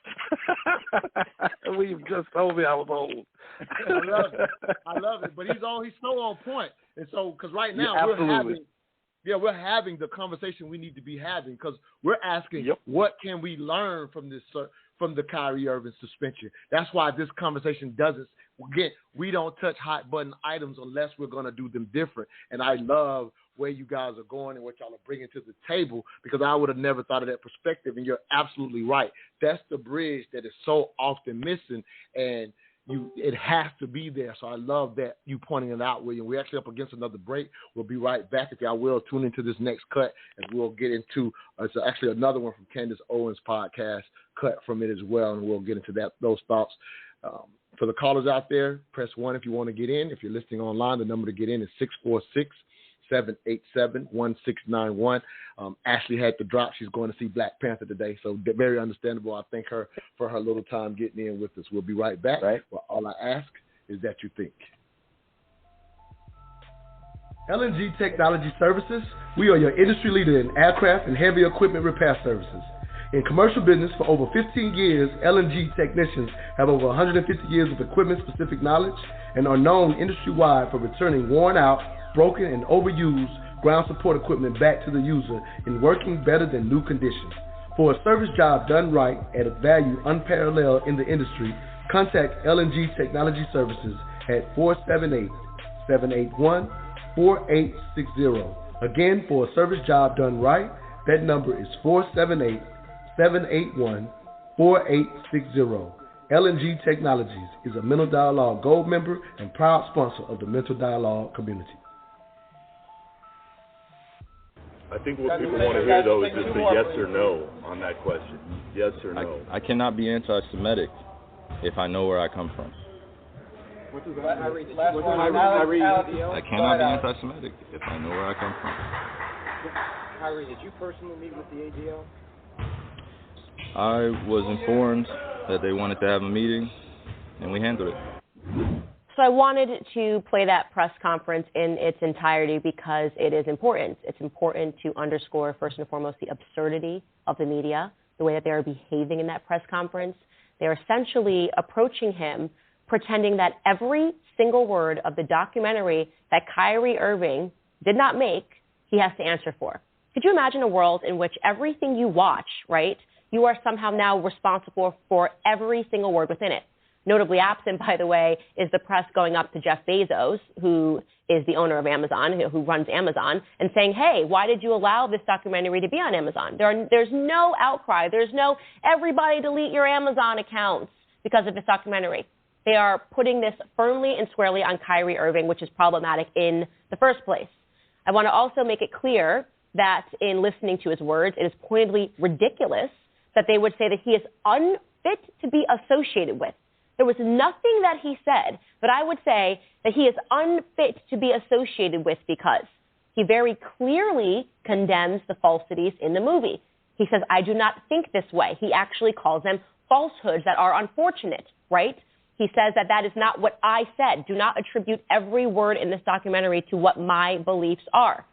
William just told me I was old. I love it. But he's so on point. And so, because right now we're having the conversation we need to be having, because we're asking what can we learn from this from the Kyrie Irving suspension. That's why this conversation doesn't. Again, we don't touch hot button items unless we're going to do them different. And I love where you guys are going and what y'all are bringing to the table, because I would have never thought of that perspective. And you're absolutely right. That's the bridge that is so often missing, and it has to be there. So I love that you pointing it out, William. We're actually up against another break. We'll be right back. If y'all will, tune into this next cut, and we'll get into it's actually another one from Candace Owens' podcast, cut from it as well, and we'll get into those thoughts. For the callers out there, press 1 if you want to get in. If you're listening online, the number to get in is 646-787-1691. Ashley had to drop. She's going to see Black Panther today, so very understandable. I thank her for her little time getting in with us. We'll be right back. Well, all I ask is that you think. LNG Technology Services, we are your industry leader in aircraft and heavy equipment repair services. In commercial business for over 15 years, LNG technicians have over 150 years of equipment-specific knowledge and are known industry-wide for returning worn-out, broken, and overused ground support equipment back to the user in working better than new conditions. For a service job done right at a value unparalleled in the industry, contact LNG Technology Services at 478-781-4860. Again, for a service job done right, that number is 478-781-4860. LNG Technologies is a Mental Dialogue Gold member and proud sponsor of the Mental Dialogue community. I think what people want to hear, though, is just a yes or no on that question. Yes or no. I cannot be anti-Semitic if I know where I come from. I cannot be anti-Semitic if I know where I come from. Kyrie, did you personally meet with the AGL? I was informed that they wanted to have a meeting, and we handled it. So I wanted to play that press conference in its entirety because it is important. It's important to underscore, first and foremost, the absurdity of the media, the way that they are behaving in that press conference. They're essentially approaching him, pretending that every single word of the documentary that Kyrie Irving did not make, he has to answer for. Could you imagine a world in which everything you watch, right, you are somehow now responsible for every single word within it? Notably absent, by the way, is the press going up to Jeff Bezos, who is the owner of Amazon, who runs Amazon, and saying, hey, why did you allow this documentary to be on Amazon? There's no outcry. There's no everybody delete your Amazon accounts because of this documentary. They are putting this firmly and squarely on Kyrie Irving, which is problematic in the first place. I want to also make it clear that in listening to his words, it is pointedly ridiculous that they would say that he is unfit to be associated with. There was nothing that he said that I would say that he is unfit to be associated with, because he very clearly condemns the falsities in the movie. He says, I do not think this way. He actually calls them falsehoods that are unfortunate, right? He says that that is not what I said. Do not attribute every word in this documentary to what my beliefs are.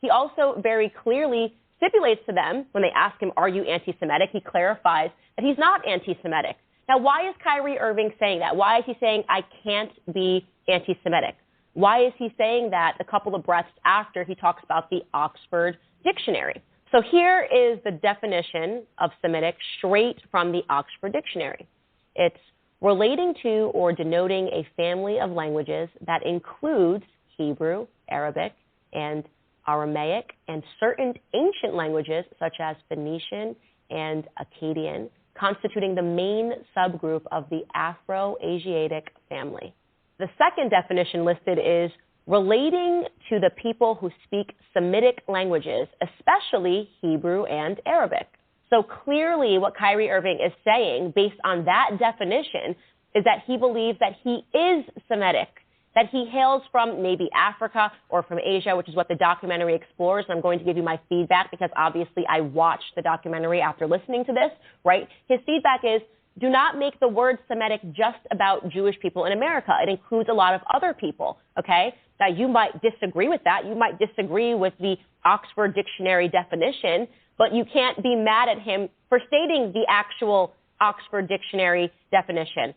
He also very clearly stipulates to them, when they ask him, are you anti-Semitic? He clarifies that he's not anti-Semitic. Now, why is Kyrie Irving saying that? Why is he saying, I can't be anti-Semitic? Why is he saying that a couple of breaths after he talks about the Oxford Dictionary? So here is the definition of Semitic straight from the Oxford Dictionary. It's relating to or denoting a family of languages that includes Hebrew, Arabic, and Aramaic, and certain ancient languages such as Phoenician and Akkadian, constituting the main subgroup of the Afro-Asiatic family. The second definition listed is relating to the people who speak Semitic languages, especially Hebrew and Arabic. So clearly what Kyrie Irving is saying, based on that definition, is that he believes that he is Semitic, that he hails from maybe Africa or from Asia, which is what the documentary explores. And I'm going to give you my feedback because obviously I watched the documentary after listening to this, right? His feedback is, do not make the word Semitic just about Jewish people in America. It includes a lot of other people, okay? Now, you might disagree with that. You might disagree with the Oxford Dictionary definition, but you can't be mad at him for stating the actual Oxford Dictionary definition.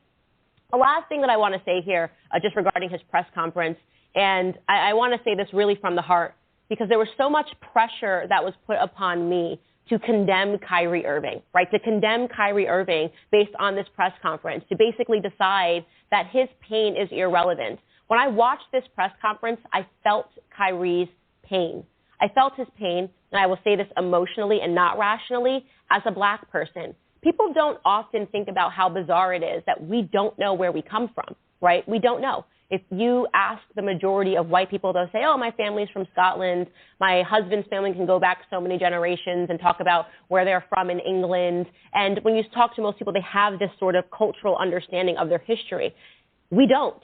The last thing that I want to say here, just regarding his press conference, and I want to say this really from the heart, because there was so much pressure that was put upon me to condemn Kyrie Irving, right? To condemn Kyrie Irving based on this press conference, to basically decide that his pain is irrelevant. When I watched this press conference, I felt Kyrie's pain. I felt his pain, and I will say this emotionally and not rationally, as a black person. People don't often think about how bizarre it is that we don't know where we come from, right? We don't know. If you ask the majority of white people, they'll say, oh, my family's from Scotland. My husband's family can go back so many generations, and talk about where they're from in England. And when you talk to most people, they have this sort of cultural understanding of their history. We don't.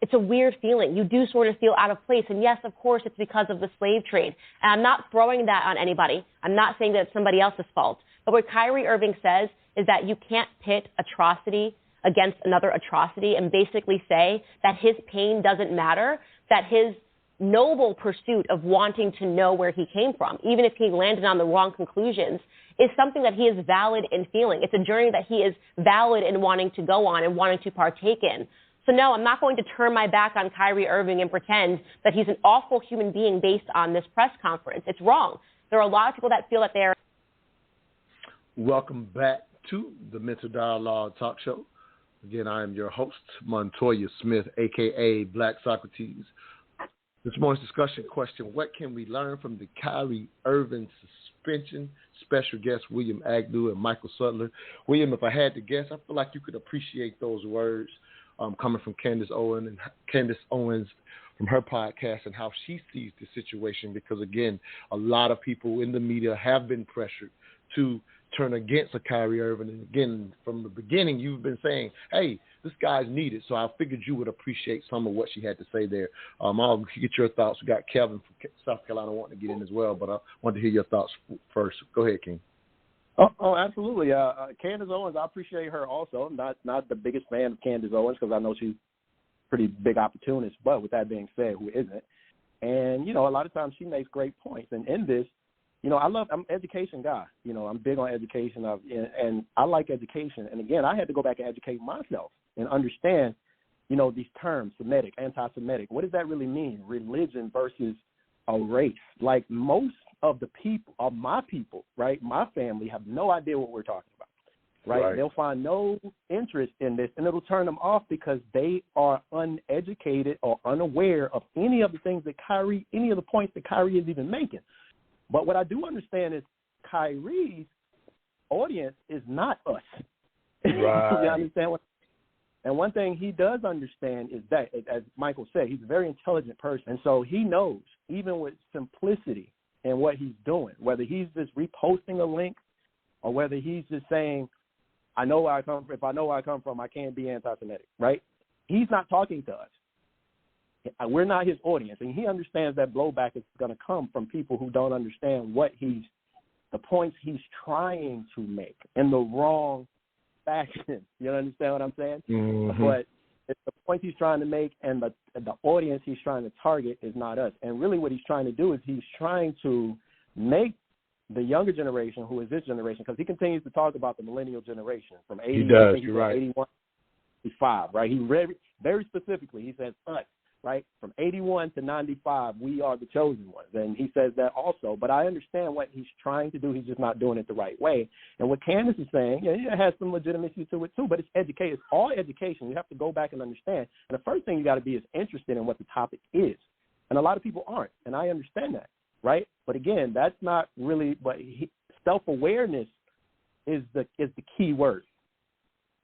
It's a weird feeling. You do sort of feel out of place. And yes, of course, it's because of the slave trade. And I'm not throwing that on anybody. I'm not saying that it's somebody else's fault. But what Kyrie Irving says is that you can't pit atrocity against another atrocity and basically say that his pain doesn't matter, that his noble pursuit of wanting to know where he came from, even if he landed on the wrong conclusions, is something that he is valid in feeling. It's a journey that he is valid in wanting to go on and wanting to partake in. So no, I'm not going to turn my back on Kyrie Irving and pretend that he's an awful human being based on this press conference. It's wrong. There are a lot of people that feel that they're... Welcome back to the Mental Dialogue Talk Show. Again, I am your host, Montoya Smith, a.k.a. Black Socrates. This morning's discussion question, what can we learn from the KYRIE IRVING suspension? Special guests William Agnew and Michael SUTTLAR. William, if I had to guess, I feel like you could appreciate those words coming from Candace Owens from her podcast and how she sees the situation, because, again, a lot of people in the media have been pressured to turn against a Kyrie Irving. And again, from the beginning, you've been saying, hey, this guy's needed. So I figured you would appreciate some of what she had to say there. I'll get your thoughts. We got Kevin from South Carolina wanting to get in as well, but I wanted to hear your thoughts first. Go ahead, King. Oh, absolutely. Candace Owens, I appreciate her also. Not the biggest fan of Candace Owens because I know she's a pretty big opportunist, but with that being said, who isn't? And, a lot of times she makes great points. And in this, I'm an education guy. I'm big on education, and I like education. And, again, I had to go back and educate myself and understand, these terms, Semitic, anti-Semitic. What does that really mean? Religion versus a race. Like most of the people, of my people, right, my family have no idea what we're talking about, right? They'll find no interest in this, and it'll turn them off because they are uneducated or unaware of any of the things that any of the points that Kyrie is even making. But what I do understand is Kyrie's audience is not us. Right. You understand what? And one thing he does understand is that, as Michael said, he's a very intelligent person. And so he knows, even with simplicity in what he's doing, whether he's just reposting a link or whether he's just saying, I know where I come from. If I know where I come from, I can't be anti-Semitic, right? He's not talking to us. We're not his audience, and he understands that blowback is going to come from people who don't understand the points he's trying to make in the wrong fashion. You understand what I'm saying? Mm-hmm. But it's the points he's trying to make, and the audience he's trying to target is not us. And really what he's trying to do is he's trying to make the younger generation, who is this generation, because he continues to talk about the millennial generation from 80, he does, you're right. 81 to 95, right? He very specifically, he says us. Right? From 81 to 95, we are the chosen ones. And he says that also. But I understand what he's trying to do. He's just not doing it the right way. And what Candace is saying, it has some legitimacy to it too, but it's education. It's all education. You have to go back and understand. And the first thing you got to be is interested in what the topic is. And a lot of people aren't. And I understand that, right? But again, that's not really what self-awareness is the key word.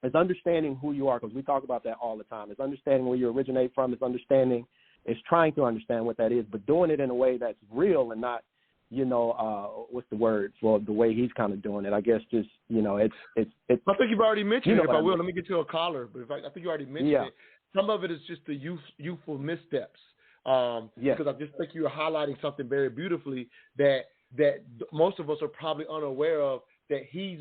It's understanding who you are, because we talk about that all the time. It's understanding where you originate from. It's trying to understand what that is, but doing it in a way that's real and not, what's the word for the way he's kind of doing it. I guess just, it's. I think you've already mentioned it. If I will, let me get to a caller. But I think you already mentioned it. some of it is just the youthful missteps. Because I just think you're highlighting something very beautifully that most of us are probably unaware of, that he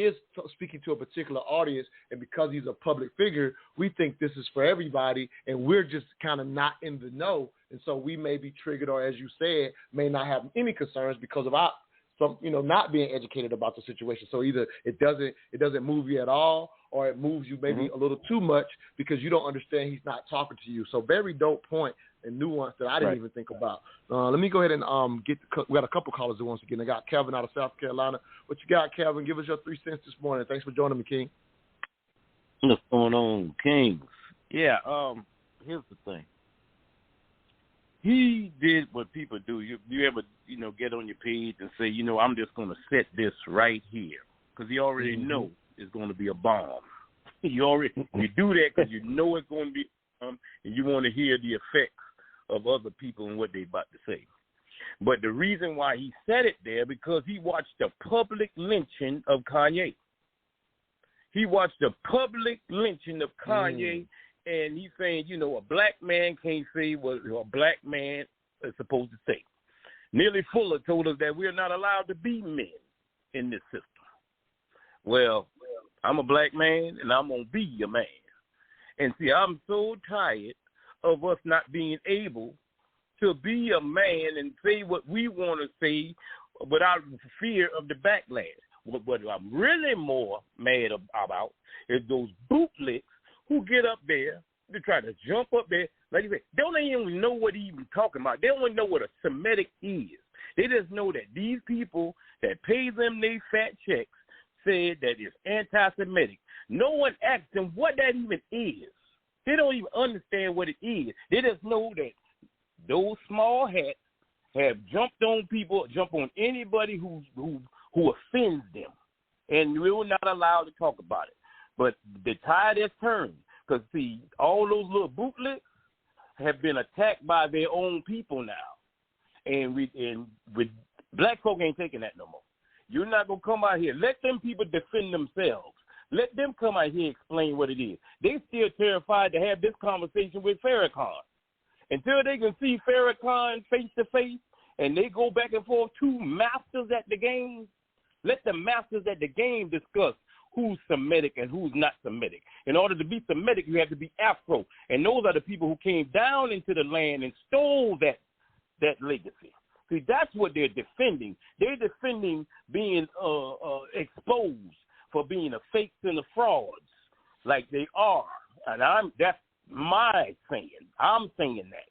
is speaking to a particular audience, and because he's a public figure, we think this is for everybody, and we're just kind of not in the know, and so we may be triggered, or as you said, may not have any concerns because of not being educated about the situation. So either it doesn't move you at all, or it moves you maybe a little too much because you don't understand he's not talking to you. So very dope point and nuance that I didn't even think about. Let me go ahead and we got a couple callers that once again. I got Kevin out of South Carolina. What you got, Kevin? Give us your 3 cents this morning. Thanks for joining me, King. What's going on, Kings? Yeah, here's the thing. He did what people do. You ever, get on your page and say, I'm just going to set this right here, because you already know it's going to be a bomb. You do that because you know it's going to be and you want to hear the effects of other people and what they about to say. But the reason why he said it there, because he watched the public lynching of Kanye. He watched the public lynching of Kanye, and he's saying, a black man can't say what a black man is supposed to say. Neely Fuller told us that we're not allowed to be men in this system. Well, I'm a black man, and I'm going to be a man. And see, I'm so tired of us not being able to be a man and say what we want to say without fear of the backlash. What I'm really more mad about is those bootlicks who get up there to try to jump up there. Like you said, they don't even know what he's even talking about. They don't even know what a Semitic is. They just know that these people that pay them their fat checks said that it's anti-Semitic. No one asked them what that even is. They don't even understand what it is. They just know that those small hats have jumped on people, jump on anybody who offends them, and we were not allowed to talk about it. But the tide has turned, because see, all those little bootlegs have been attacked by their own people now, and with black folk ain't taking that no more. You're not gonna come out here. Let them people defend themselves. Let them come out here and explain what it is. They still terrified to have this conversation with Farrakhan. Until they can see Farrakhan face to face and they go back and forth, two masters at the game, let the masters at the game discuss who's Semitic and who's not Semitic. In order to be Semitic, you have to be Afro. And those are the people who came down into the land and stole that legacy. See, that's what they're defending. They're defending being exposed for being the fakes and the frauds like they are. And that's my saying. I'm saying that.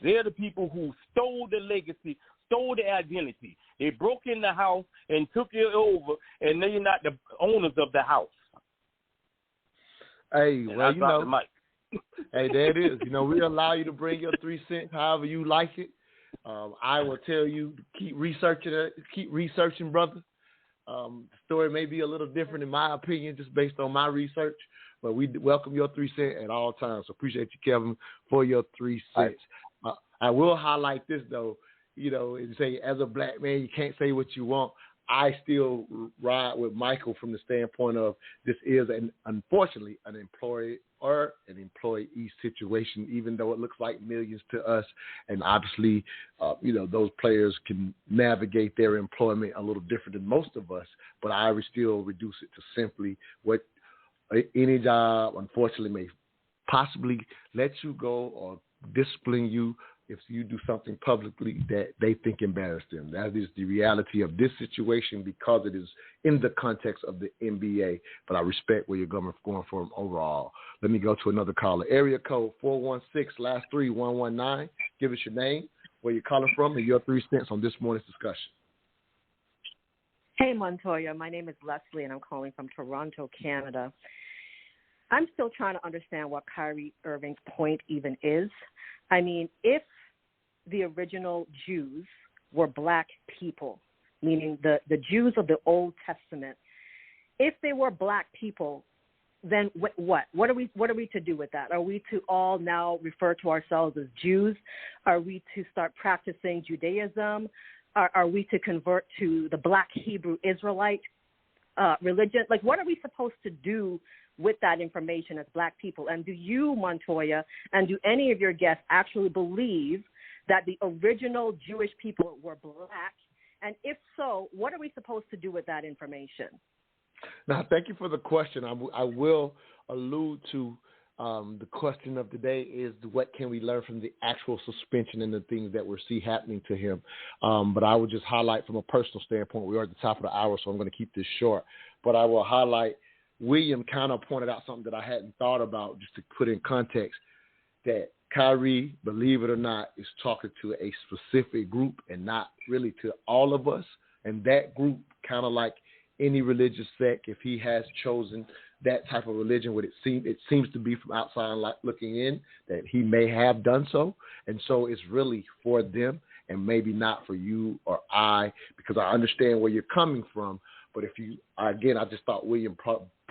They're the people who stole the legacy, stole the identity. They broke in the house and took it over, and they're not the owners of the house. Hey, well, hey, there it is. We allow you to bring your 3 cents however you like it. I will tell you, keep researching, brother. The story may be a little different in my opinion, just based on my research, but we welcome your 3 cents at all times. So appreciate you, Kevin, for your 3 cents. I will highlight this, though, and say, as a black man, you can't say what you want. I still ride with Michael from the standpoint of this is, unfortunately, an employee or an employee situation, even though it looks like millions to us. And obviously, those players can navigate their employment a little different than most of us. But I would still reduce it to simply what any job, unfortunately, may possibly let you go or discipline you if you do something publicly that they think embarrassed them. That is the reality of this situation because it is in the context of the NBA. But I respect where you're going from overall. Let me go to another caller. Area code 416, last 3, 119. Give us your name, where you're calling from, and your 3 cents on this morning's discussion. Hey, Montoya. My name is Leslie, and I'm calling from Toronto, Canada. I'm still trying to understand what Kyrie Irving's point even is. I mean, if the original Jews were black people, meaning the Jews of the Old Testament, if they were black people, then what? What are we to do with that? Are we to all now refer to ourselves as Jews? Are we to start practicing Judaism? Are we to convert to the black Hebrew Israelite religion? Like, what are we supposed to do with that information as Black people? And do you, Montoya, and do any of your guests actually believe that the original Jewish people were Black? And if so, what are we supposed to do with that information? Now, thank you for the question. I will allude to the question of the day is what can we learn from the actual suspension and the things that we see happening to him. But I would just highlight from a personal standpoint, we are at the top of the hour, so I'm going to keep this short. But I will highlight, William kind of pointed out something that I hadn't thought about, just to put in context, that Kyrie, believe it or not, is talking to a specific group and not really to all of us. And that group, kind of like any religious sect, if he has chosen that type of religion, it seems to be from outside looking in, that he may have done so. And so it's really for them and maybe not for you or I, because I understand where you're coming from. But if you, again, I just thought William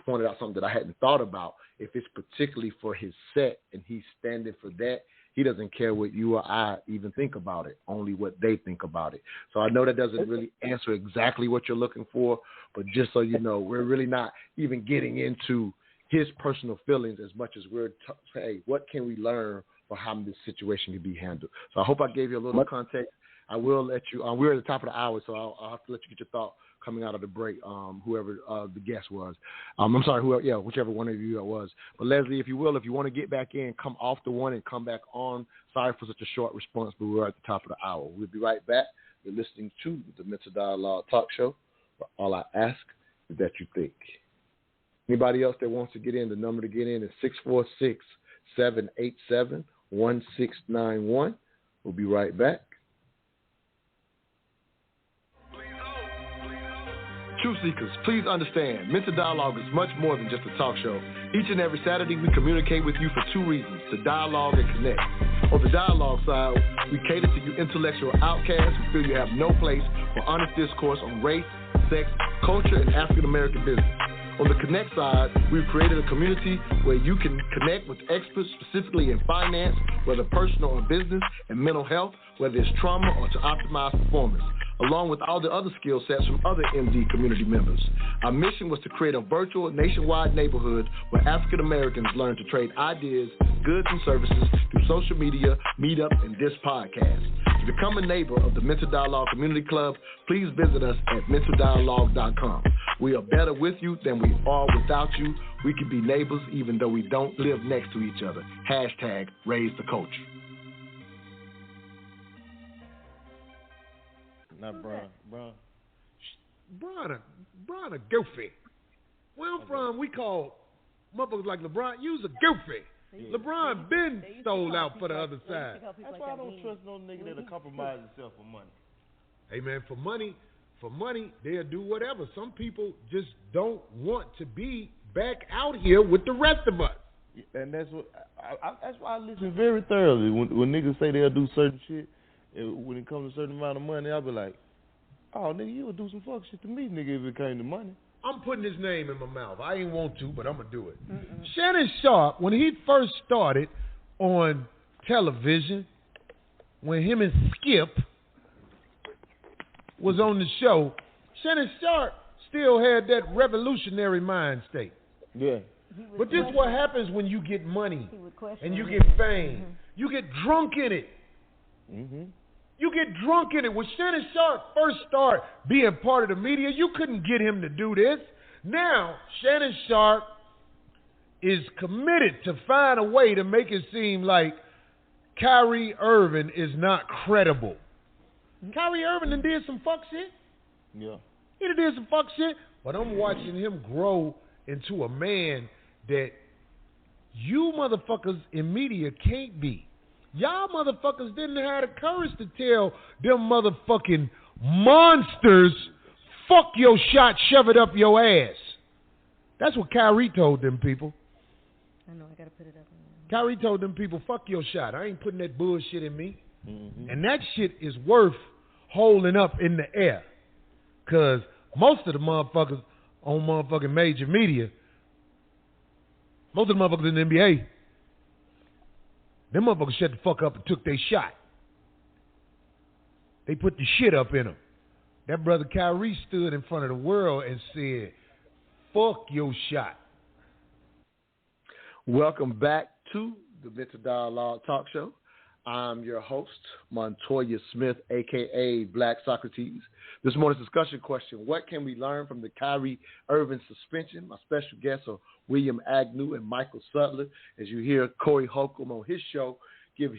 pointed out something that I hadn't thought about. If it's particularly for his set and he's standing for that, he doesn't care what you or I even think about it, only what they think about it. So I know that doesn't really answer exactly what you're looking for, but just so you know, we're really not even getting into his personal feelings as much as we're saying, what can we learn for how this situation can be handled? So I hope I gave you a little context. I will let you, we're at the top of the hour, so I'll have to let you get your thought coming out of the break, whoever the guest was. I'm sorry, whichever one of you that was. But Leslie, if you will, if you want to get back in, come off the one and come back on. Sorry for such a short response, but we're at the top of the hour. We'll be right back. You're listening to the Mental Dialogue Talk Show, where all I ask is that you think. Anybody else that wants to get in, the number to get in is 646-787-1691. We'll be right back. Truth seekers, please understand, Mental Dialogue is much more than just a talk show. Each and every Saturday, we communicate with you for two reasons, to dialogue and connect. On the dialogue side, we cater to you intellectual outcasts who feel you have no place for honest discourse on race, sex, culture, and African-American business. On the connect side, we've created a community where you can connect with experts specifically in finance, whether personal or business, and mental health, whether it's trauma or to optimize performance, along with all the other skill sets from other MD community members. Our mission was to create a virtual nationwide neighborhood where African Americans learn to trade ideas, goods, and services through social media, meetup, and this podcast. To become a neighbor of the Mental Dialogue Community Club, please visit us at mentaldialogue.com. We are better with you than we are without you. We can be neighbors even though we don't live next to each other. Hashtag raise the culture. Not Brian. Brian a goofy. Where I'm from, we call motherfuckers like LeBron, you's a goofy. Yeah. LeBron been sold out for the other side. That's why I don't trust no nigga that'll compromise himself for money. Hey man, for money, they'll do whatever. Some people just don't want to be back out here with the rest of us. And that's what that's why I listen very thoroughly when niggas say they'll do certain shit. When it comes to a certain amount of money, I'll be like, oh, nigga, you would do some fuck shit to me, nigga, if it came to money. I'm putting his name in my mouth. I ain't want to, but I'm going to do it. Shannon Sharpe, when he first started on television, when him and Skip was on the show, Shannon Sharpe still had that revolutionary mind state. Yeah. But this is what happens when you get money and you get fame. Mm-hmm. You get drunk in it. Mm-hmm. You get drunk in it. When Shannon Sharpe first started being part of the media, you couldn't get him to do this. Now, Shannon Sharpe is committed to find a way to make it seem like KYRIE IRVING is not credible. KYRIE IRVING done did some fuck shit. Yeah. He done did some fuck shit. But I'm watching him grow into a man that you motherfuckers in media can't be. Y'all motherfuckers didn't have the courage to tell them motherfucking monsters, fuck your shot, shove it up your ass. That's what KYRIE told them people. I know, I gotta put it up. KYRIE told them people, fuck your shot. I ain't putting that bullshit in me. Mm-hmm. And that shit is worth holding up in the air. Because most of the motherfuckers on motherfucking major media, most of the motherfuckers in the NBA, them motherfuckers shut the fuck up and took their shot. They put the shit up in them. That brother KYRIE stood in front of the world and said, Fuck your shot. Welcome back to the Mental Dialogue Talk Show. I'm your host, Montoya Smith, a.k.a. Black Socrates. This morning's discussion question, what can we learn from the KYRIE IRVING suspension? My special guests are William Agnew and Michael SUTTLAR. As you hear Corey Holcomb on his show give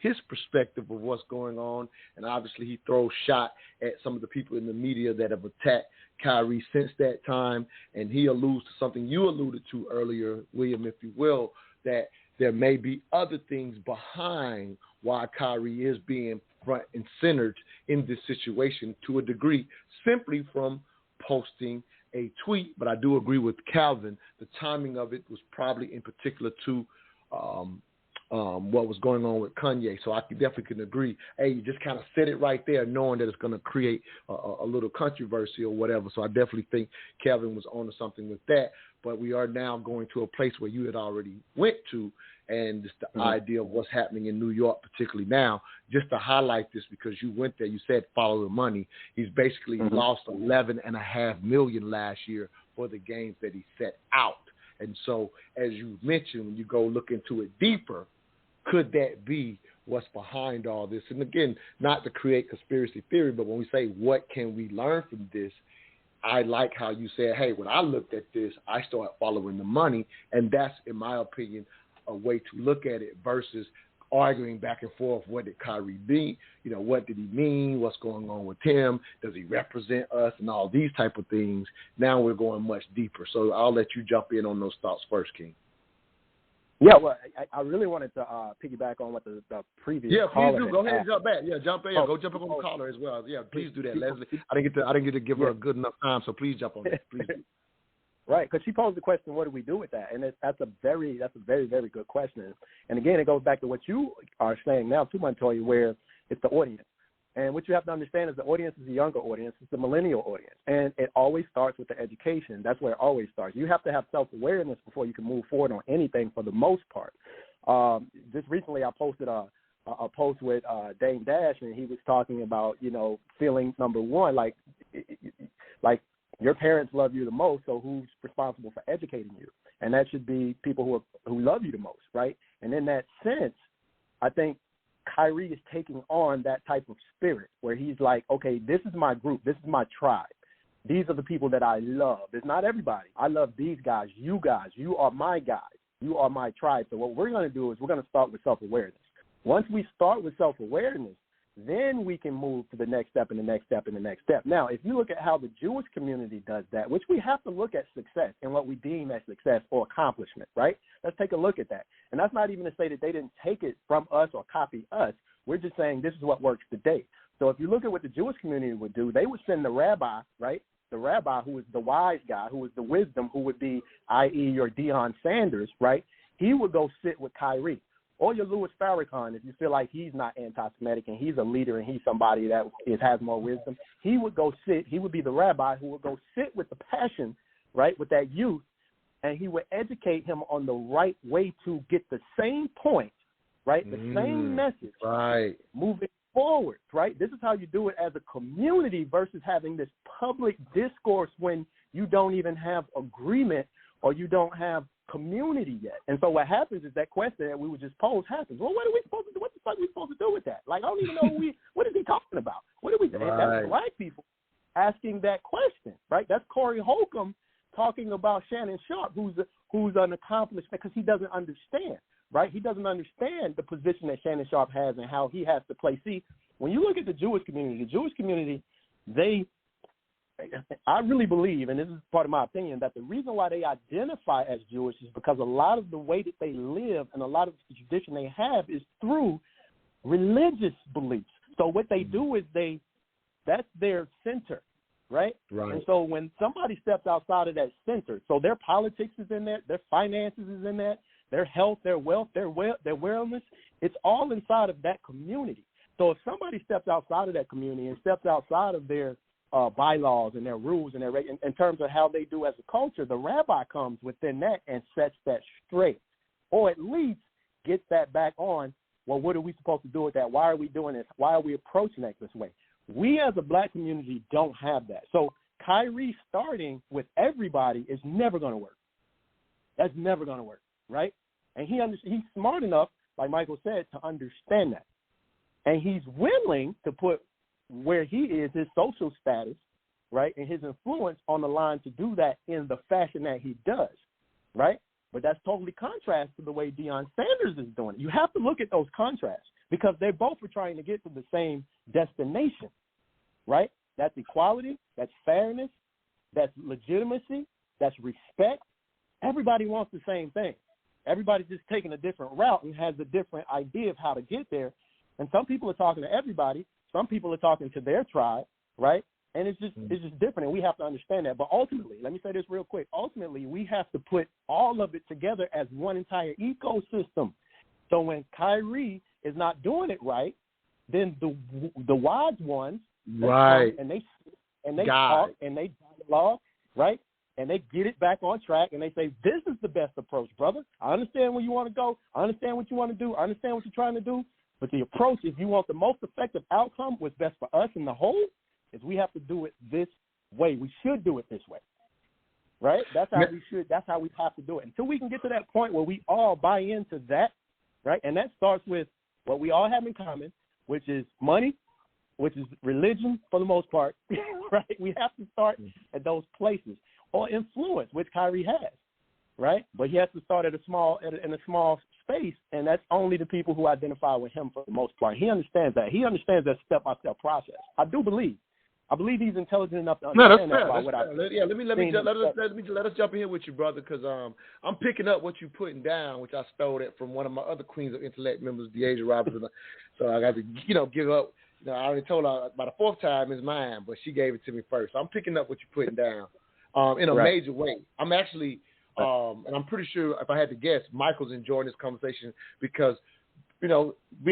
his perspective of what's going on, and obviously he throws shot at some of the people in the media that have attacked KYRIE since that time, and he alludes to something you alluded to earlier, William, if you will, that there may be other things behind why KYRIE is being front and centered in this situation to a degree, simply from posting a tweet. But I do agree with Calvin. The timing of it was probably in particular to what was going on with Kanye. So I definitely can agree. Hey, you just kind of said it right there, knowing that it's going to create a little controversy or whatever. So I definitely think Calvin was onto something with that. But we are now going to a place where you had already went to, and just the idea of what's happening in New York, particularly now. Just to highlight this, because you went there, you said follow the money. He's basically lost $11.5 million last year for the games that he set out. And so, as you mentioned, when you go look into it deeper, could that be what's behind all this? And again, not to create conspiracy theory, but when we say what can we learn from this, I like how you said, hey, when I looked at this, I started following the money, and that's, in my opinion, a way to look at it versus arguing back and forth. What did KYRIE mean? You know, what did he mean? What's going on with him? Does he represent us? And all these type of things. Now we're going much deeper. So I'll let you jump in on those thoughts first, King. Yeah, well, I really wanted to piggyback on what the previous caller please do. Go ahead and jump back. Yeah, jump in. Go jump up on the caller as well. Yeah, please do that, Leslie. I didn't get to give her a good enough time, so please jump on that. Please do. Right, because she posed the question, what do we do with that? And that's a very, very good question. And again, it goes back to what you are saying now, too, Montoya, where it's the audience. And what you have to understand is the audience is a younger audience. It's the millennial audience. And it always starts with the education. That's where it always starts. You have to have self-awareness before you can move forward on anything for the most part. Just recently I posted a post with Dame Dash, and he was talking about, you know, feeling, number one, like your parents love you the most, so who's responsible for educating you? And that should be people who love you the most, right? And in that sense, I think KYRIE is taking on that type of spirit where he's like, okay, this is my group. This is my tribe. These are the people that I love. It's not everybody. I love these guys. You are my guys. You are my tribe. So what we're going to do is we're going to start with self-awareness. Once we start with self-awareness, then we can move to the next step and the next step and the next step. Now, if you look at how the Jewish community does that, which we have to look at success and what we deem as success or accomplishment, right? Let's take a look at that. And that's not even to say that they didn't take it from us or copy us. We're just saying this is what works today. So if you look at what the Jewish community would do, they would send the rabbi, right? The rabbi who is the wise guy, who is the wisdom, who would be, i.e., your Deion Sanders, right? He would go sit with KYRIE. Or your Louis Farrakhan, if you feel like he's not anti-Semitic and he's a leader and he's somebody that has more wisdom, he would go sit. He would be the rabbi who would go sit with the passion, right, with that youth, and he would educate him on the right way to get the same point, right, the same message, right, moving forward, right? This is how you do it as a community versus having this public discourse when you don't even have agreement or you don't have community yet. And so what happens is that question that we would just pose happens. Well, what are we supposed to do? What the fuck are we supposed to do with that? Like, I don't even know what is he talking about? What are we doing? Right. That's black people asking that question, right? That's Corey Holcomb talking about Shannon Sharp, who's an accomplished, because he doesn't understand, right? He doesn't understand the position that Shannon Sharp has and how he has to play. See, when you look at the Jewish community, I really believe, and this is part of my opinion, that the reason why they identify as Jewish is because a lot of the way that they live and a lot of the tradition they have is through religious beliefs. So what they do is that's their center, right? And so when somebody steps outside of that center, so their politics is in there, their finances is in there, their health, their wealth, their wellness, it's all inside of that community. So if somebody steps outside of that community and steps outside of their bylaws and their rules and in terms of how they do as a culture, the rabbi comes within that and sets that straight, or at least gets that back on. Well, what are we supposed to do with that? Why are we doing this? Why are we approaching that this way? We as a black community don't have that. So Kyrie starting with everybody is never going to work. That's never going to work, right? And he's smart enough, like Michael said, to understand that. And he's willing to put where he is, his social status, right, and his influence on the line to do that in the fashion that he does, right? But that's totally contrast to the way Deion Sanders is doing it. You have to look at those contrasts because they both are trying to get to the same destination, right? That's equality, that's fairness, that's legitimacy, that's respect. Everybody wants the same thing. Everybody's just taking a different route and has a different idea of how to get there. And some people are talking to everybody. Some people are talking to their tribe, right? And it's just different, and we have to understand that. But ultimately, let me say this real quick. Ultimately, we have to put all of it together as one entire ecosystem. So when Kyrie is not doing it right, then the wise ones, right, and they talk and they dialogue, right, and they get it back on track, and they say, this is the best approach, brother. I understand where you want to go. I understand what you want to do. I understand what you're trying to do. But the approach, if you want the most effective outcome, what's best for us in the whole, is we have to do it this way. We should do it this way, right? That's how we should. That's how we have to do it. Until we can get to that point where we all buy into that, right? And that starts with what we all have in common, which is money, which is religion for the most part, right? We have to start at those places, or influence, which Kyrie has, right? But he has to start in a small space, and that's only the people who identify with him for the most part. He understands that. He understands that step-by-step process. I believe he's intelligent enough to understand that. Let us jump in here with you, brother, because I'm picking up what you're putting down, which I stole it from one of my other Queens of Intellect members, Deasia Robinson. So I got to, give up. I already told her by the fourth time is mine, but she gave it to me first. So I'm picking up what you're putting down in a major way. I'm actually, and I'm pretty sure if I had to guess, Michael's enjoying this conversation because, being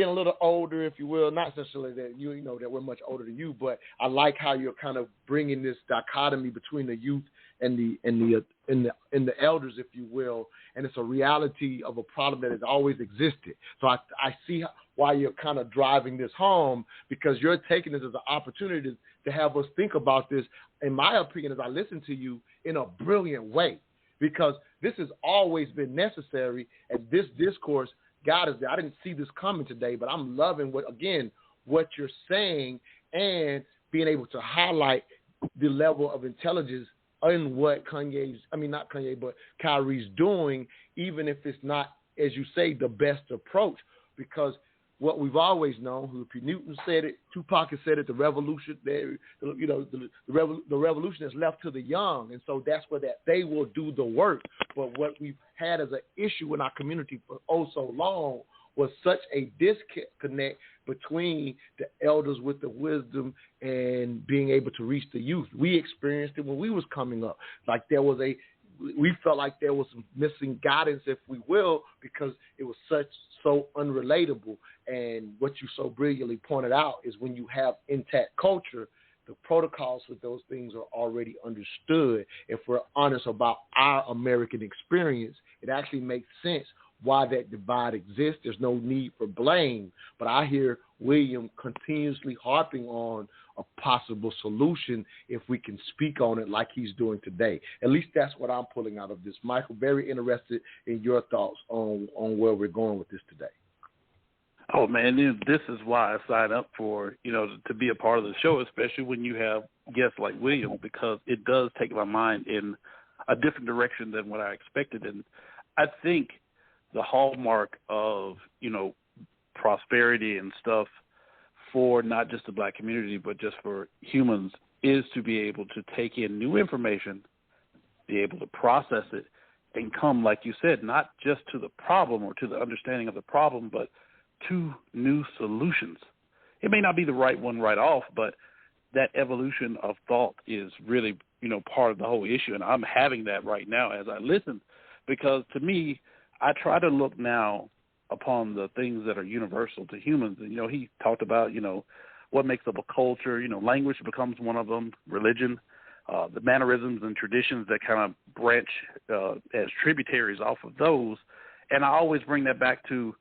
a little older, if you will, not necessarily that that we're much older than you, but I like how you're kind of bringing this dichotomy between the youth and the elders, if you will, and it's a reality of a problem that has always existed. So I see why you're kind of driving this home, because you're taking this as an opportunity to have us think about this, in my opinion, as I listen to you, in a brilliant way, because this has always been necessary, and this discourse, God is there. I didn't see this coming today, but I'm loving what you're saying and being able to highlight the level of intelligence in what Kyrie's doing, even if it's not, as you say, the best approach. Because what we've always known, Newton said it, Tupac has said it, the revolution is left to the young, and so that's where they will do the work. But what we've had as an issue in our community for so long was such a disconnect between the elders with the wisdom and being able to reach the youth. We experienced it when we was coming up. Like we felt like there was some missing guidance, if we will, because it was so unrelatable. And what you so brilliantly pointed out is when you have intact culture, the protocols for those things are already understood. If we're honest about our American experience, it actually makes sense why that divide exists. There's no need for blame. But I hear William continuously harping on a possible solution if we can speak on it like he's doing today. At least that's what I'm pulling out of this. Michael, very interested in your thoughts on where we're going with this today. Oh, man, this is why I signed up for, to be a part of the show, especially when you have guests like William, because it does take my mind in a different direction than what I expected. And I think the hallmark of, prosperity and stuff for not just the black community, but just for humans, is to be able to take in new information, be able to process it, and come, like you said, not just to the problem or to the understanding of the problem, but to new solutions. It may not be the right one right off, but that evolution of thought is really, part of the whole issue. And I'm having that right now as I listen, because to me, I try to look now upon the things that are universal to humans. And, he talked about, what makes up a culture. Language becomes one of them, religion, the mannerisms and traditions that kind of branch as tributaries off of those. And I always bring that back to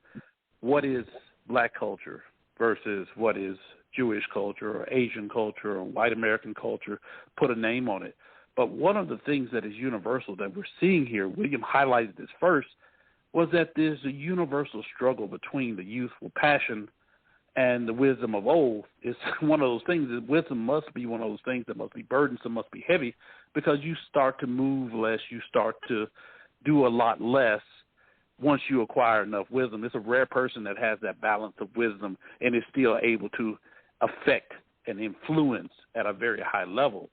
what is black culture versus what is Jewish culture or Asian culture or white American culture, put a name on it. But one of the things that is universal that we're seeing here, William highlighted this first, was that there's a universal struggle between the youthful passion and the wisdom of old. It's one of those things that wisdom must be one of those things that must be burdensome, must be heavy, because you start to move less, you start to do a lot less once you acquire enough wisdom. It's a rare person that has that balance of wisdom and is still able to affect and influence at a very high level.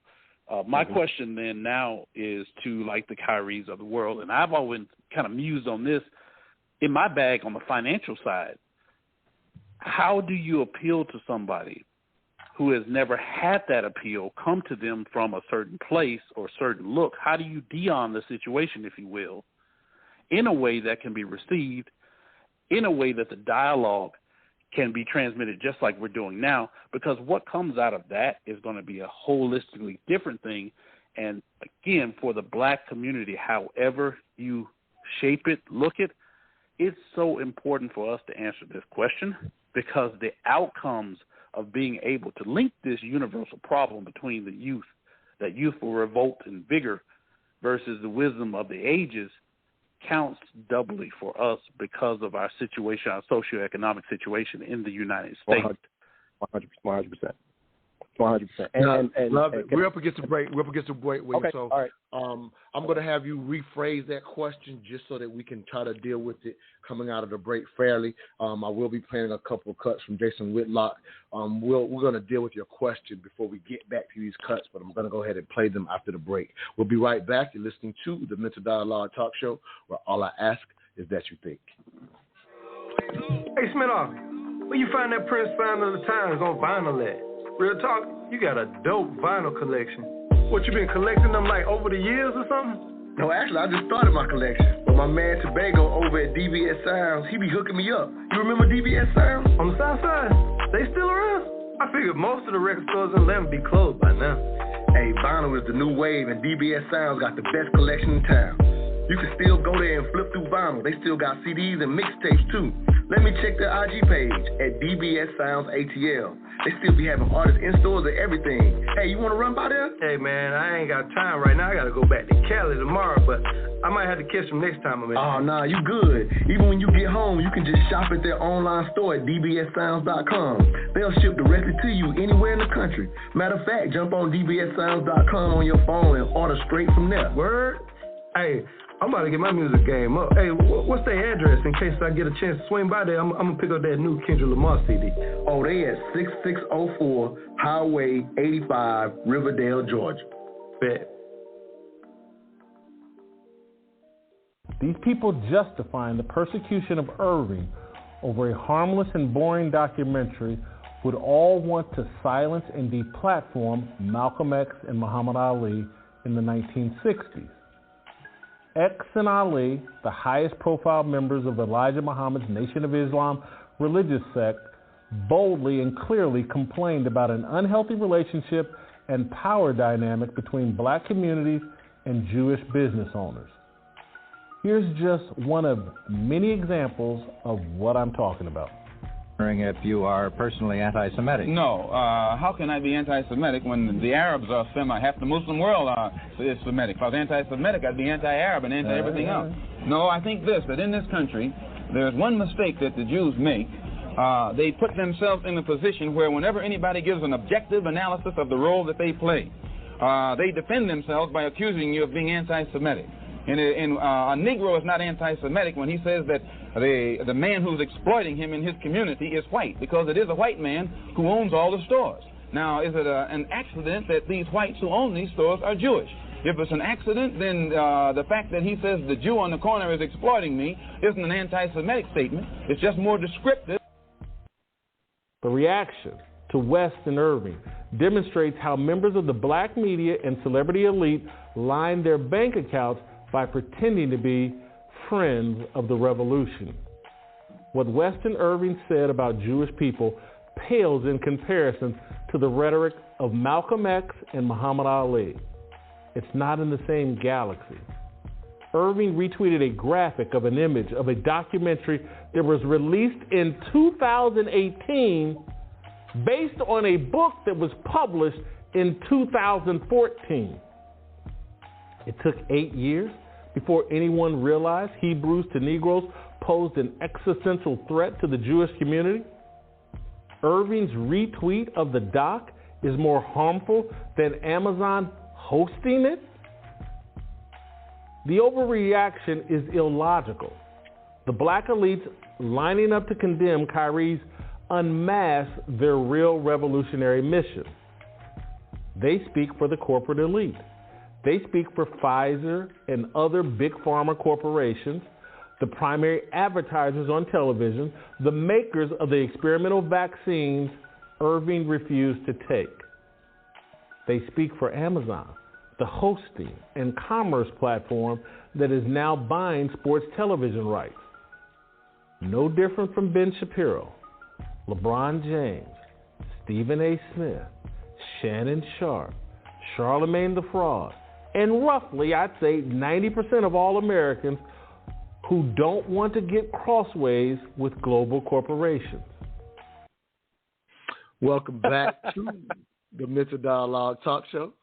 My question then now is to like the KYRIEs of the world, and I've always kind of mused on this in my bag on the financial side. How do you appeal to somebody who has never had that appeal, come to them from a certain place or certain look? How do you de-on the situation, if you will, in a way that can be received, in a way that the dialogue can be transmitted just like we're doing now? Because what comes out of that is going to be a holistically different thing. And again, for the black community, however you shape it, look it, it's so important for us to answer this question, because the outcomes of being able to link this universal problem between the youth, that youthful revolt and vigor, versus the wisdom of the ages, counts doubly for us because of our situation, our socioeconomic situation in the United States. 100%. 100%. And love it. We're up against the break. William. Okay, so all right. I'm going to have you rephrase that question just so that we can try to deal with it coming out of the break fairly. I will be playing a couple of cuts from Jason Whitlock. We're going to deal with your question before we get back to these cuts, but I'm going to go ahead and play them after the break. We'll be right back. You're listening to the Mental Dialogue Talk Show, where all I ask is that you think. Hey, Sminoff, where you find that Prince Sign of the Times on vinyl at? Real talk, you got a dope vinyl collection. What, you been collecting them like over the years or something? No, actually, I just started my collection. But my man Tobago over at DBS Sounds, he be hooking me up. You remember DBS Sounds? On the south side? They still around? I figured most of the record stores in Atlanta be closed by now. Hey, vinyl is the new wave, and DBS Sounds got the best collection in town. You can still go there and flip through vinyl. They still got CDs and mixtapes, too. Let me check their IG page at DBS Sounds ATL. They still be having artists in stores and everything. Hey, you want to run by there? Hey, man, I ain't got time right now. I got to go back to Cali tomorrow, but I might have to catch them next time I'm in. Oh, nah, you good. Even when you get home, you can just shop at their online store at dbssounds.com. They'll ship directly to you anywhere in the country. Matter of fact, jump on dbssounds.com on your phone and order straight from there. Word? Hey, I'm about to get my music game up. Hey, what's their address in case I get a chance to swing by there? I'm going to pick up that new Kendrick Lamar CD. Oh, they at 6604 Highway 85, Riverdale, Georgia. Bet. These people justifying the persecution of Irving over a harmless and boring documentary would all want to silence and deplatform Malcolm X and Muhammad Ali in the 1960s. X and Ali, the highest profile members of Elijah Muhammad's Nation of Islam religious sect, boldly and clearly complained about an unhealthy relationship and power dynamic between black communities and Jewish business owners. Here's just one of many examples of what I'm talking about. If you are personally anti-Semitic. No. How can I be anti-Semitic when the Arabs are half the Muslim world is Semitic? If I was anti-Semitic, I'd be anti-Arab and anti-everything else. No, I think that in this country, there's one mistake that the Jews make. They put themselves in a position where whenever anybody gives an objective analysis of the role that they play, they defend themselves by accusing you of being anti-Semitic. And a Negro is not anti-Semitic when he says that the man who's exploiting him in his community is white, because it is a white man who owns all the stores. Now, is it an accident that these whites who own these stores are Jewish? If it's an accident, then the fact that he says the Jew on the corner is exploiting me isn't an anti-Semitic statement. It's just more descriptive. The reaction to West and Irving demonstrates how members of the black media and celebrity elite line their bank accounts by pretending to be friends of the revolution. What West and Irving said about Jewish people pales in comparison to the rhetoric of Malcolm X and Muhammad Ali. It's not in the same galaxy. Irving retweeted a graphic of an image of a documentary that was released in 2018 based on a book that was published in 2014. It took 8 years before anyone realized Hebrews to Negroes posed an existential threat to the Jewish community. Irving's retweet of the doc is more harmful than Amazon hosting it? The overreaction is illogical. The black elites lining up to condemn KYRIE's unmask their real revolutionary mission. They speak for the corporate elite. They speak for Pfizer and other big pharma corporations, the primary advertisers on television, the makers of the experimental vaccines Irving refused to take. They speak for Amazon, the hosting and commerce platform that is now buying sports television rights. No different from Ben Shapiro, LeBron James, Stephen A. Smith, Shannon Sharp, Charlemagne the Fraud, and roughly, I'd say, 90% of all Americans who don't want to get crossways with global corporations. Welcome back to the Mental Dialogue Talk Show.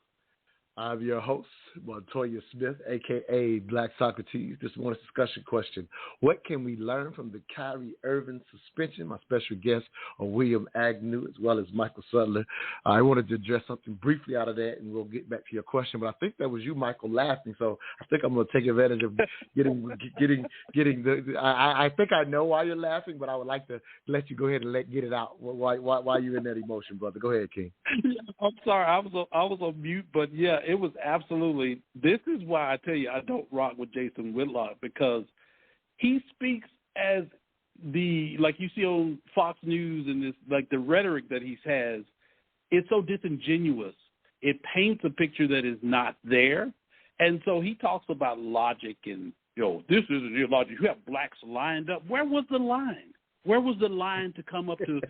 I'm your host, Montoya Smith, a.k.a. Black Socrates. This morning's discussion question: what can we learn from the KYRIE IRVING suspension? My special guests are William Agnew as well as Michael Suttler. I wanted to address something briefly out of that, and we'll get back to your question. But I think that was you, Michael, laughing. So I think I'm going to take advantage of getting the. I think I know why you're laughing, but I would like to let you go ahead and get it out. Why you're in that emotion, brother? Go ahead, King. I'm sorry, I was on mute, but yeah, it was absolutely. This is why I tell you I don't rock with Jason Whitlock, because he speaks as like you see on Fox News, and this, like, the rhetoric that he has, it's so disingenuous. It paints a picture that is not there, and so he talks about logic and, this isn't your logic. You have blacks lined up. Where was the line? Where was the line to come up to,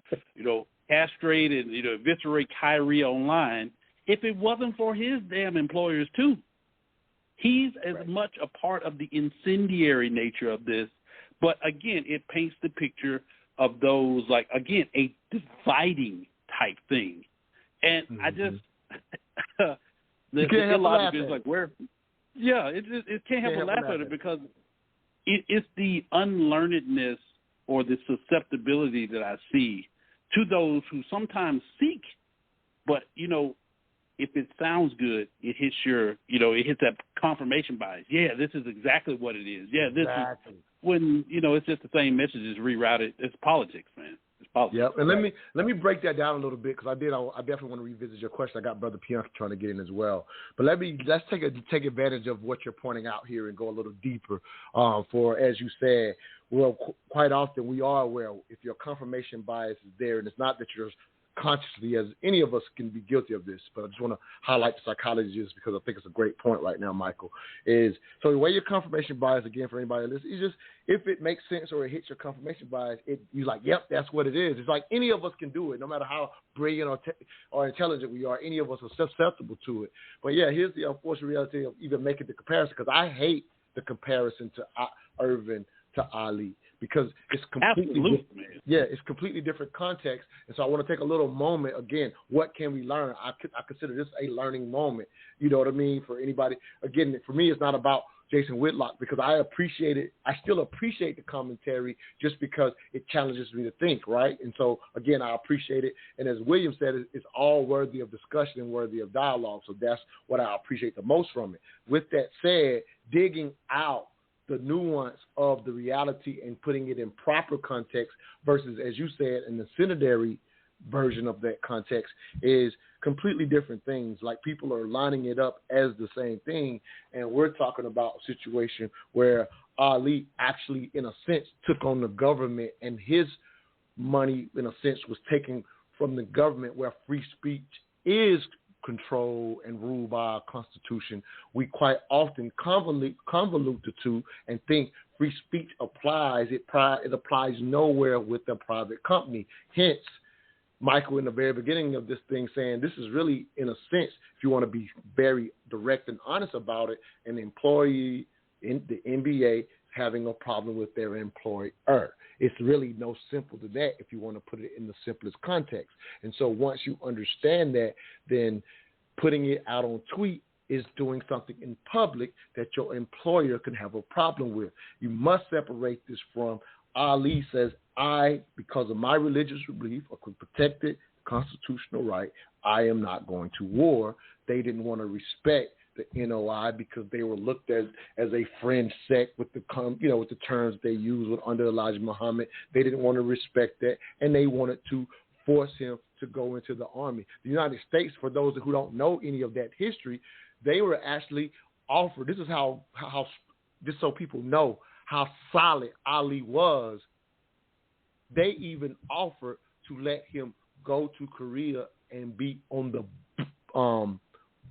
castrate and eviscerate KYRIE online? If it wasn't for his damn employers, too. He's as much a part of the incendiary nature of this. But, again, it paints the picture of those, like, again, a dividing type thing. And I just the illogic is like, where? Yeah, it can't help but laugh at it, because it's the unlearnedness or the susceptibility that I see to those who sometimes seek, but, if it sounds good, it hits it hits that confirmation bias. Yeah, this is exactly what it is. Yeah, this is when, it's just the same messages rerouted. It's politics, man. It's politics. Yeah, and let me break that down a little bit, because I definitely want to revisit your question. I got Brother Pianca trying to get in as well. But let's take advantage of what you're pointing out here and go a little deeper. For, as you said, well, quite often we are aware if your confirmation bias is there, and it's not that you're consciously, as any of us can be guilty of this, but I just want to highlight the psychologists, because I think it's a great point right now, Michael, is so the way your confirmation bias, again, for anybody listening, is just if it makes sense or it hits your confirmation bias, you're like, yep, that's what it is. It's like any of us can do it, no matter how brilliant or intelligent we are. Any of us are susceptible to it. But yeah, here's the unfortunate reality of even making the comparison, because I hate the comparison to Irvin to Ali, because it's completely it's completely different context. And so I want to take a little moment, again, what can we learn? I consider this a learning moment, you know what I mean, for anybody. Again, for me, it's not about Jason Whitlock, because I still appreciate the commentary, just because it challenges me to think, right? And so, again, I appreciate it. And as William said, it's all worthy of discussion and worthy of dialogue. So that's what I appreciate the most from it. With that said, digging out the nuance of the reality and putting it in proper context versus, as you said, an incendiary version of that context is completely different things. Like, people are lining it up as the same thing, and we're talking about a situation where Ali actually, in a sense, took on the government, and his money, in a sense, was taken from the government, where free speech is controlled and ruled by our Constitution. We quite often convolute the two and think free speech applies. It applies nowhere with a private company. Hence, Michael, in the very beginning of this thing, saying this is really, in a sense, if you want to be very direct and honest about it, an employee in the NBA having a problem with their employer. It's really no simple to that if you want to put it in the simplest context. And so once you understand that, then putting it out on tweet is doing something in public that your employer can have a problem with. You must separate this from Ali says, I, because of my religious belief or protected constitutional right, I am not going to war. They didn't want to respect the NOI because they were looked at as a fringe sect with the with the terms they used under Elijah Muhammad. They didn't want to respect that, and they wanted to force him to go into the army. The United States, for those who don't know any of that history, they were actually offered. This is how just so people know how solid Ali was. They even offered to let him go to Korea and be on the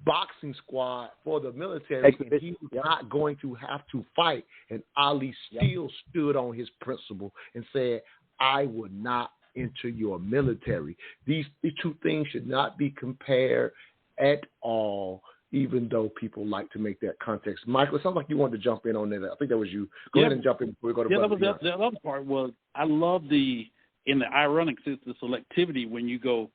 boxing squad for the military, and he was not going to have to fight. And Ali still stood on his principle and said, I would not enter your military. These two things should not be compared at all, even though people like to make that context. Michael, it sounds like you wanted to jump in on that. I think that was you. Go ahead and jump in before we go to Brother. The other part was, I love in the ironic sense, the selectivity when you go,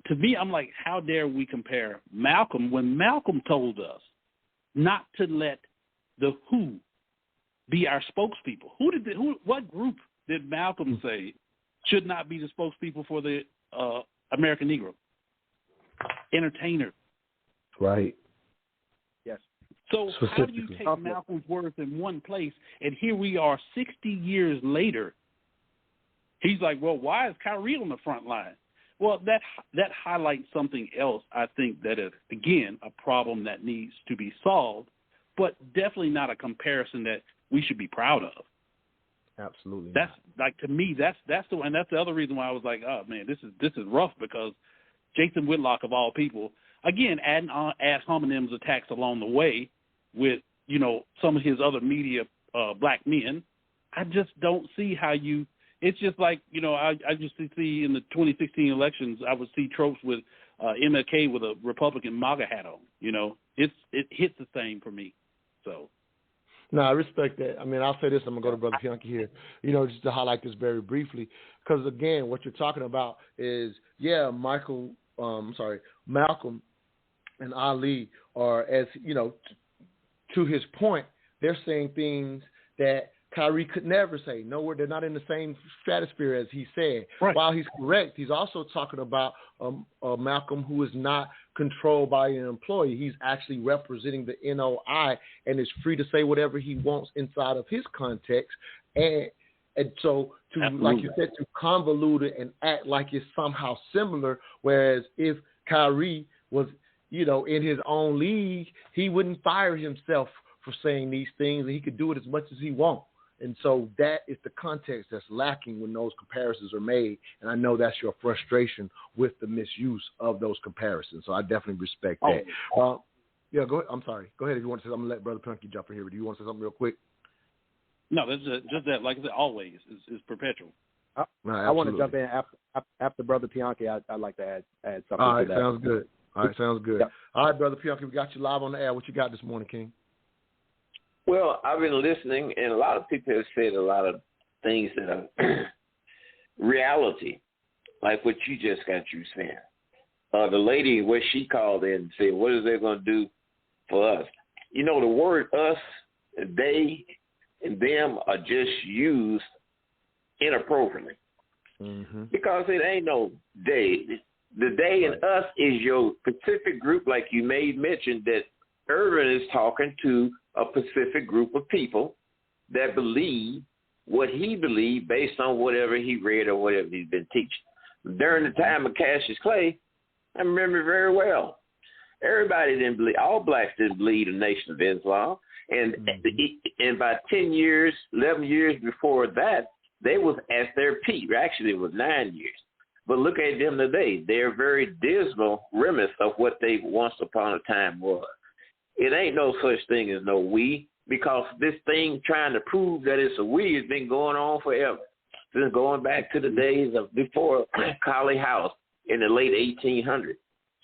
to me, I'm like, how dare we compare Malcolm when Malcolm told us not to let the WHO be our spokespeople? What group did Malcolm say should not be the spokespeople for the American Negro? Entertainers. Right. Yes. So how do you take Malcolm's words in one place, and here we are 60 years later, he's like, well, why is KYRIE on the front line? Well, that highlights something else, I think, that is, again, a problem that needs to be solved, but definitely not a comparison that we should be proud of. Absolutely. That's like, to me, that's the other reason why I was like, oh man, this is rough, because Jason Whitlock, of all people, again, adding on ad hominems attacks along the way with, some of his other media black men. I just don't see how it's just like, I just see in the 2016 elections, I would see tropes with MLK with a Republican MAGA hat on. It hits the same for me. So. No, I respect that. I mean, I'll say this. I'm going to go to Brother Pianki here, just to highlight this very briefly. Because, again, what you're talking about is, Malcolm and Ali are, as, to his point, they're saying things that KYRIE could never say. Nowhere, they're not in the same stratosphere as he said. Right. While he's correct, he's also talking about Malcolm, who is not controlled by an employee. He's actually representing the NOI and is free to say whatever he wants inside of his context. And so, like you said, to convolute it and act like it's somehow similar, whereas if KYRIE was, in his own league, he wouldn't fire himself for saying these things, and he could do it as much as he wants. And so that is the context that's lacking when those comparisons are made. And I know that's your frustration with the misuse of those comparisons. So I definitely respect that. Go ahead. I'm sorry. Go ahead if you want to say something. I'm going to let Brother Punky jump in here. Do you want to say something real quick? No, that's just that. Like I said, always is perpetual. I want to jump in after Brother Pianki. I'd like to add something to that. Sounds good. All right, sounds good. Yep. All right, Brother Pianki, we got you live on the air. What you got this morning, King? Well, I've been listening, and a lot of people have said a lot of things that are reality, like what you just got you saying. The lady, what she called in and said, what is they going to do for us? The word us, they, and them are just used inappropriately. Mm-hmm. Because it ain't no they. The they and us is your specific group, like you made mention that Irvin is talking to a specific group of people that believe what he believed based on whatever he read or whatever he's been teaching. During the time of Cassius Clay, I remember very well. Everybody didn't believe, all blacks didn't believe the Nation of Islam. And by 10 years, 11 years before that, they was at their peak. Actually, it was 9 years. But look at them today. They're very dismal remnants of what they once upon a time was. It ain't no such thing as no we, because this thing trying to prove that it's a we has been going on forever. Since going back to the days of before Colley House in the late 1800s.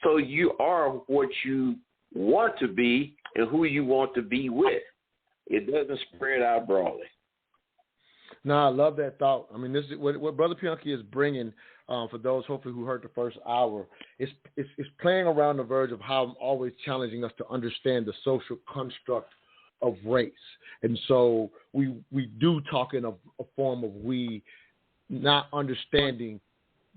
So you are what you want to be and who you want to be with. It doesn't spread out broadly. No, I love that thought. I mean, this is what Brother Pianki is bringing for those hopefully who heard the first hour. It's playing around the verge of how I'm always challenging us to understand the social construct of race. And so we do talk in a form of we not understanding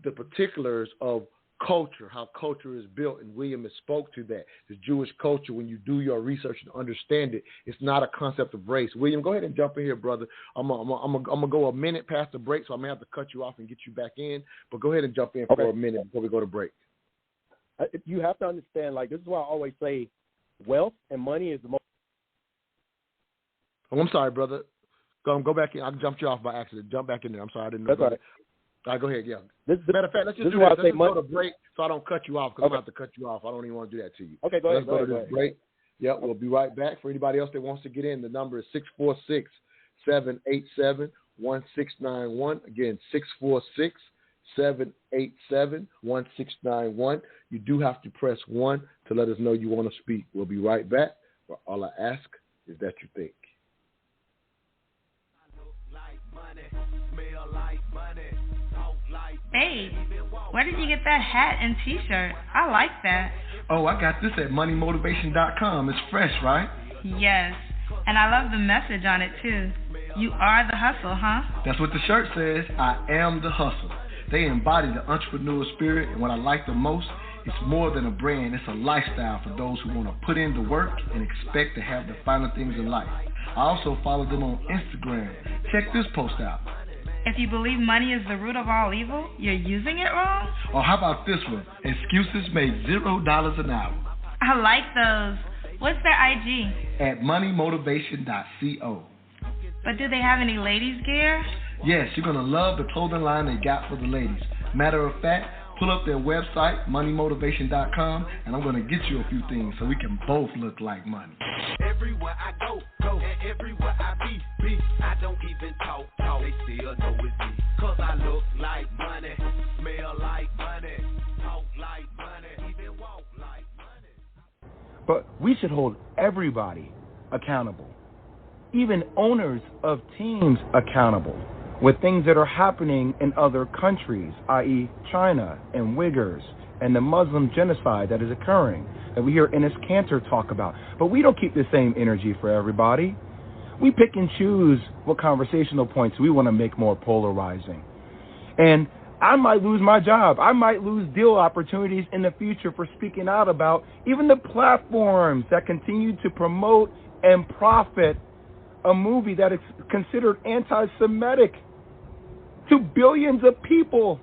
the particulars of culture, how culture is built, and William has spoke to that. The Jewish culture, when you do your research and understand it, it's not a concept of race. William, go ahead and jump in here, brother. I'm gonna go a minute past the break, so I may have to cut you off and get you back in. But go ahead and jump in for a minute before we go to break. You have to understand, like, this is why I always say wealth and money is the most. Oh, I'm sorry, brother. Go back in. I jumped you off by accident. Jump back in there. I'm sorry, I didn't know. That's all right, go ahead, yeah. Matter of fact, let's just do this. Let's just go to break so I don't cut you off, because I'm going to have to cut you off. I don't even want to do that to you. Okay, go ahead. Let's go to this break. Yep, we'll be right back. For anybody else that wants to get in, the number is 646-787-1691. Again, 646-787-1691. You do have to press 1 to let us know you want to speak. We'll be right back. But all I ask is that you think. Babe, where did you get that hat and t-shirt? I like that. Oh, I got this at moneymotivation.com. It's fresh, right? Yes, and I love the message on it too. You are the hustle, huh? That's what the shirt says. I am the hustle. They embody the entrepreneurial spirit, and what I like the most, it's more than a brand. It's a lifestyle for those who want to put in the work and expect to have the finer things in life. I also follow them on Instagram. Check this post out. If you believe money is the root of all evil, you're using it wrong? Or how about this one? Excuses make $0 an hour. I like those. What's their IG? At moneymotivation.co. But do they have any ladies' gear? Yes, you're going to love the clothing line they got for the ladies. Matter of fact, pull up their website, moneymotivation.com, and I'm going to get you a few things so we can both look like money. Everywhere I go, and everywhere I be, I don't even talk, they still know it's me. Cause I look like money, smell like money, talk like money, even walk like money. But we should hold everybody accountable, even owners of teams accountable, with things that are happening in other countries, i.e. China and Uyghurs and the Muslim genocide that is occurring, that we hear Enes Kanter talk about. But we don't keep the same energy for everybody. We pick and choose what conversational points we want to make more polarizing. And I might lose my job. I might lose deal opportunities in the future for speaking out about even the platforms that continue to promote and profit a movie that is considered anti-Semitic to billions of people.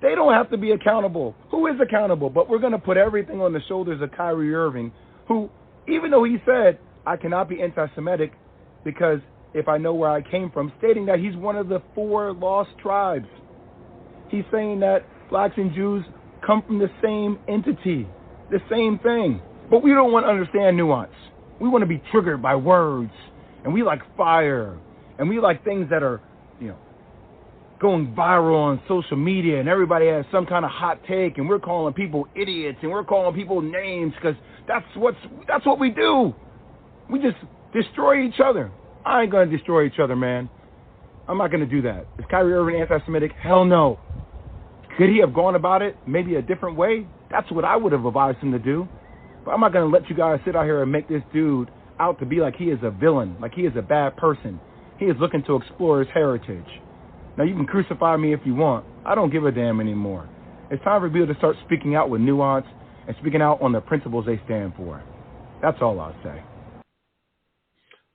They don't have to be accountable. Who is accountable? But we're going to put everything on the shoulders of Kyrie Irving, who, even though he said, I cannot be anti-Semitic because if I know where I came from, stating that he's one of the 4 lost tribes. He's saying that blacks and Jews come from the same entity, the same thing. But we don't want to understand nuance. We want to be triggered by words, and we like fire, and we like things that are, going viral on social media, and everybody has some kind of hot take, and we're calling people idiots, and we're calling people names because that's what we do. We just destroy each other. I ain't going to destroy each other, man. I'm not going to do that. Is Kyrie Irving anti-Semitic? Hell no. Could he have gone about it maybe a different way? That's what I would have advised him to do. But I'm not going to let you guys sit out here and make this dude out to be like he is a villain, like he is a bad person. He is looking to explore his heritage. Now, you can crucify me if you want. I don't give a damn anymore. It's time for people to start speaking out with nuance and speaking out on the principles they stand for. That's all I'll say.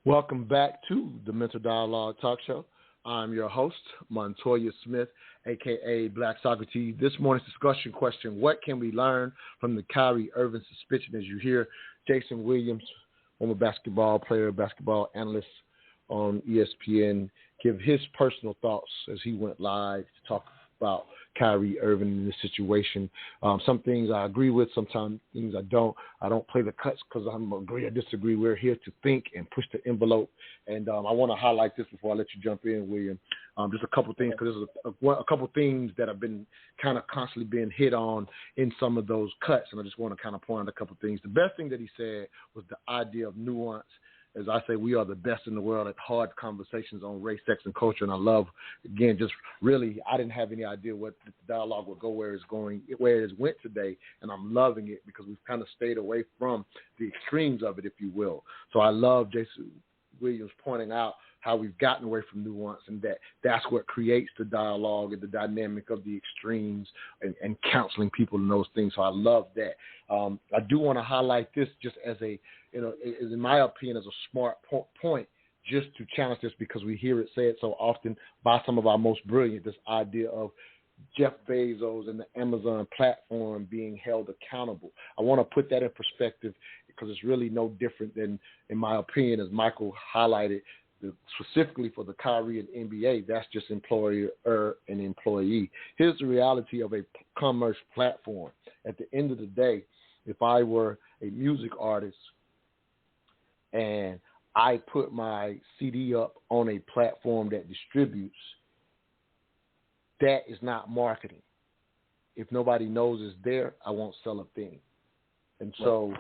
Welcome back to the Mental Dialogue Talk Show. I'm your host, Montoya Smith, a.k.a. Black Socrates. This morning's discussion question, what can we learn from the KYRIE IRVING suspension? As you hear, Jason Williams, former basketball player, basketball analyst on ESPN, give his personal thoughts as he went live to talk about Kyrie Irving in this situation. Some things I agree with, sometimes things I don't. I don't play the cuts because I'm agree or disagree. We're here to think and push the envelope. And I want to highlight this before I let you jump in, William. Just a couple things, because there's a couple things that have been kind of constantly being hit on in some of those cuts, and I just want to kind of point out a couple things. The best thing that he said was the idea of nuance as I say, we are the best in the world at hard conversations on race, sex, and culture. And I love, again, just really, I didn't have any idea what the dialogue would go, where it went today. And I'm loving it because we've kind of stayed away from the extremes of it, if you will. So I love Jason Williams pointing out how we've gotten away from nuance, and that's what creates the dialogue and the dynamic of the extremes and counseling people in those things. So I love that. I do want to highlight this just as in my opinion, as a smart point, just to challenge this, because we hear it said so often by some of our most brilliant, this idea of Jeff Bezos and the Amazon platform being held accountable. I want to put that in perspective because it's really no different than, in my opinion, as Michael highlighted, specifically for the KYRIE and NBA, that's just employer and employee. Here's the reality of a commerce platform. At the end of the day, if I were a music artist and I put my CD up on a platform that distributes, that is not marketing. If nobody knows it's there, I won't sell a thing. And so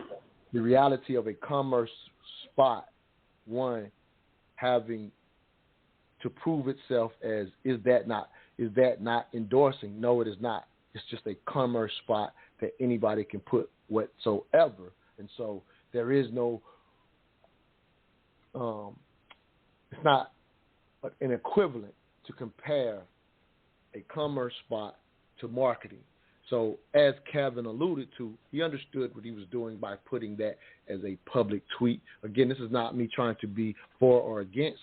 the reality of a commerce spot, one, having to prove itself as, is that not endorsing? No, it is not. It's just a commerce spot that anybody can put whatsoever. And so there is no, it's not an equivalent to compare a commerce spot to marketing. So as Kevin alluded to, he understood what he was doing by putting that as a public tweet. Again, this is not me trying to be for or against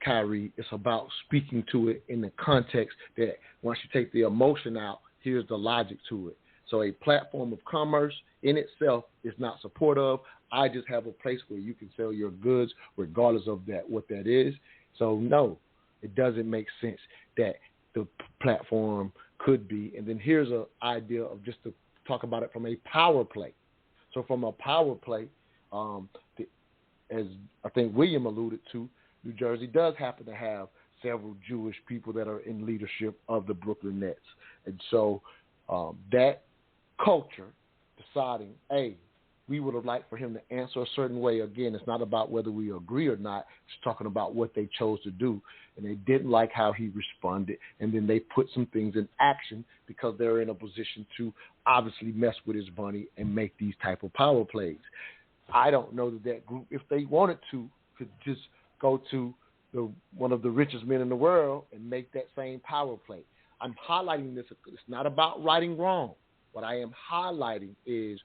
KYRIE. It's about speaking to it in the context that once you take the emotion out, here's the logic to it. So a platform of commerce in itself is not supportive. I just have a place where you can sell your goods regardless of what that is. So no, it doesn't make sense that the platform could be. And then here's an idea of just to talk about it from a power play. So from a power play, as I think William alluded to, New Jersey does happen to have several Jewish people that are in leadership of the Brooklyn Nets. And so that culture deciding, hey, we would have liked for him to answer a certain way. Again, it's not about whether we agree or not. It's talking about what they chose to do. And they didn't like how he responded. And then they put some things in action because they're in a position to obviously mess with his money and make these type of power plays. I don't know that group, if they wanted to, could just go to one of the richest men in the world and make that same power play. I'm highlighting this. It's not about righting wrong. What I am highlighting is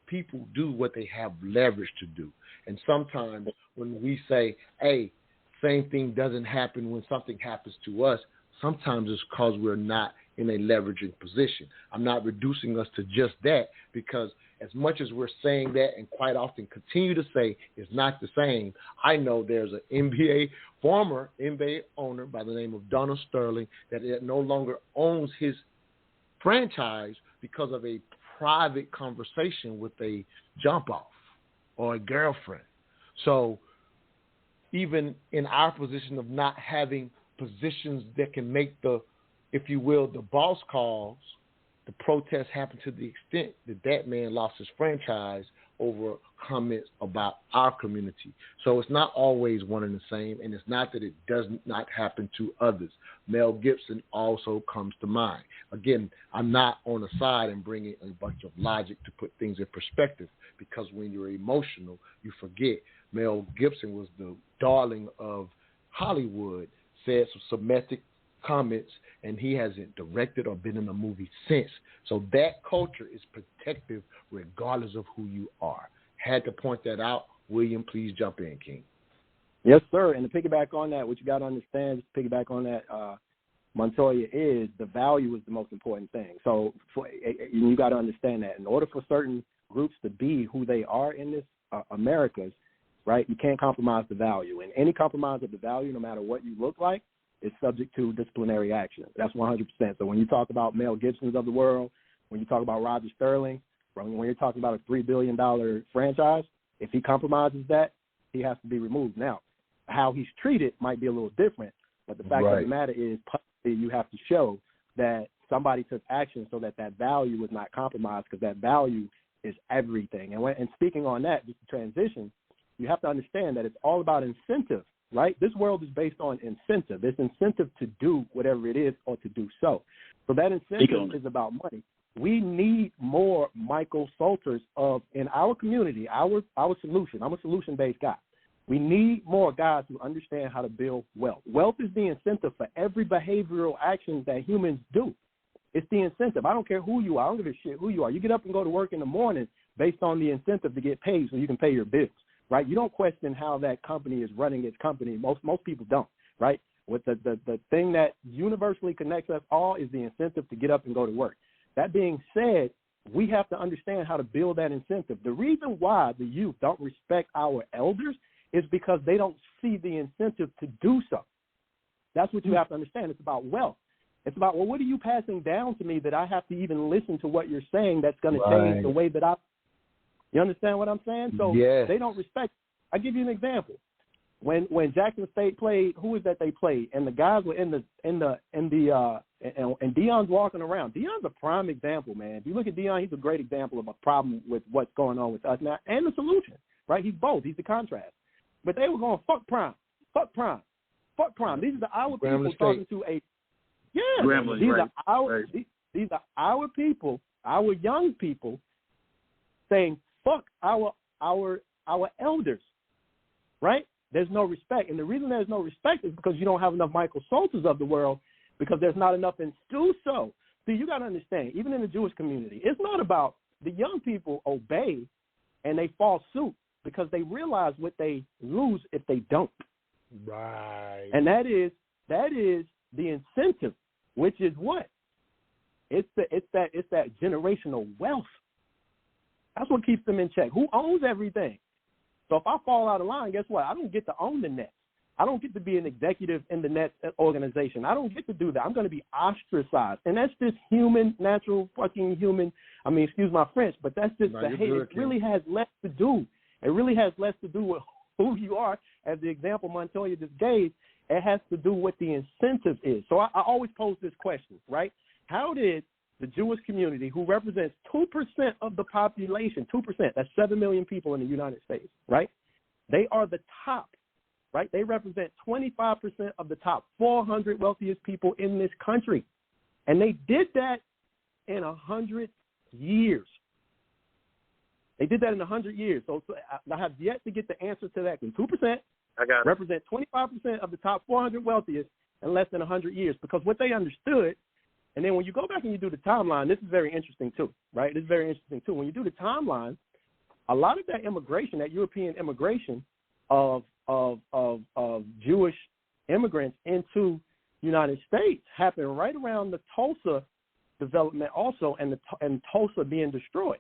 people do what they have leverage to do. And sometimes when we say, hey, same thing doesn't happen when something happens to us, sometimes it's because we're not in a leveraging position. I'm not reducing us to just that, because as much as we're saying that and quite often continue to say it's not the same, I know there's an former NBA owner by the name of Donald Sterling that no longer owns his franchise because of a private conversation with a jump off or a girlfriend. So even in our position of not having positions that can make the, if you will, the boss calls, the protests happened to the extent that man lost his franchise over comments about our community. So it's not always one and the same, and it's not that it does not happen to others. Mel Gibson also comes to mind. Again, I'm not on the side and bringing a bunch of logic to put things in perspective, because when you're emotional, you forget. Mel Gibson was the darling of Hollywood, said some Semitic comments, and he hasn't directed or been in a movie since. So that culture is protective regardless of who you are. Had to point that out. William, please jump in, King. Yes, sir. And to piggyback on that, what you got to understand, to piggyback on that, Montoya, is the value is the most important thing. So you got to understand that in order for certain groups to be who they are in this Americas, right, you can't compromise the value. And any compromise of the value, no matter what you look like, is subject to disciplinary action. That's 100%. So when you talk about Mel Gibsons of the world, when you talk about Roger Sterling, when you're talking about a $3 billion franchise, if he compromises that, he has to be removed. Now, how he's treated might be a little different, but the fact of the matter is publicly you have to show that somebody took action so that that value was not compromised, because that value is everything. And speaking on that, just to transition, you have to understand that it's all about incentive, right? This world is based on incentive. It's incentive to do whatever it is or to do so. So that incentive is about money. We need more Michael Salters in our community, our solution. I'm a solution-based guy. We need more guys who understand how to build wealth. Wealth is the incentive for every behavioral action that humans do. It's the incentive. I don't care who you are. I don't give a shit who you are. You get up and go to work in the morning based on the incentive to get paid so you can pay your bills, right? You don't question how that company is running its company. Most people don't, right? What the thing that universally connects us all is the incentive to get up and go to work. That being said, we have to understand how to build that incentive. The reason why the youth don't respect our elders is because they don't see the incentive to do so. That's what you have to understand. It's about wealth. It's about, well, what are you passing down to me that I have to even listen to what you're saying that's going to change the way that you understand what I'm saying? So they don't respect. I'll give you an example. When Jackson State played, who was that they played? And the guys were and Deion's walking around. Deion's a prime example, man. If you look at Deion, he's a great example of a problem with what's going on with us now and the solution, right? He's both. He's the contrast. But they were going, fuck prime, fuck prime, fuck prime. These are our people talking to these are our people, our young people saying, fuck our elders, right? There's no respect. And the reason there's no respect is because you don't have enough Michael Salters of the world, because there's not enough in so. See, you got to understand, even in the Jewish community, it's not about the young people obey and they fall suit because they realize what they lose if they don't. Right. And that is the incentive, which is what? It's that generational wealth. That's what keeps them in check. Who owns everything? So if I fall out of line, guess what? I don't get to own the Nets. I don't get to be an executive in the Nets organization. I don't get to do that. I'm going to be ostracized. And that's just natural fucking human. I mean, excuse my French, but that's just behavior. It really has less to do. It really has less to do with who you are, as the example Montoya just gave. It has to do with the incentive is. So I always pose this question, right? How did the Jewish community, who represents 2% of the population, 2%, that's 7 million people in the United States, right? They are the top, right? They represent 25% of the top 400 wealthiest people in this country. And they did that in 100 years. They did that in 100 years. So I have yet to get the answer to that. 2% represent 25% of the top 400 wealthiest in less than 100 years, because what they understood. And then when you go back and you do the timeline, this is very interesting too, right? This is very interesting too. When you do the timeline, a lot of that immigration, that European immigration of Jewish immigrants into the United States happened right around the Tulsa development also, and Tulsa being destroyed.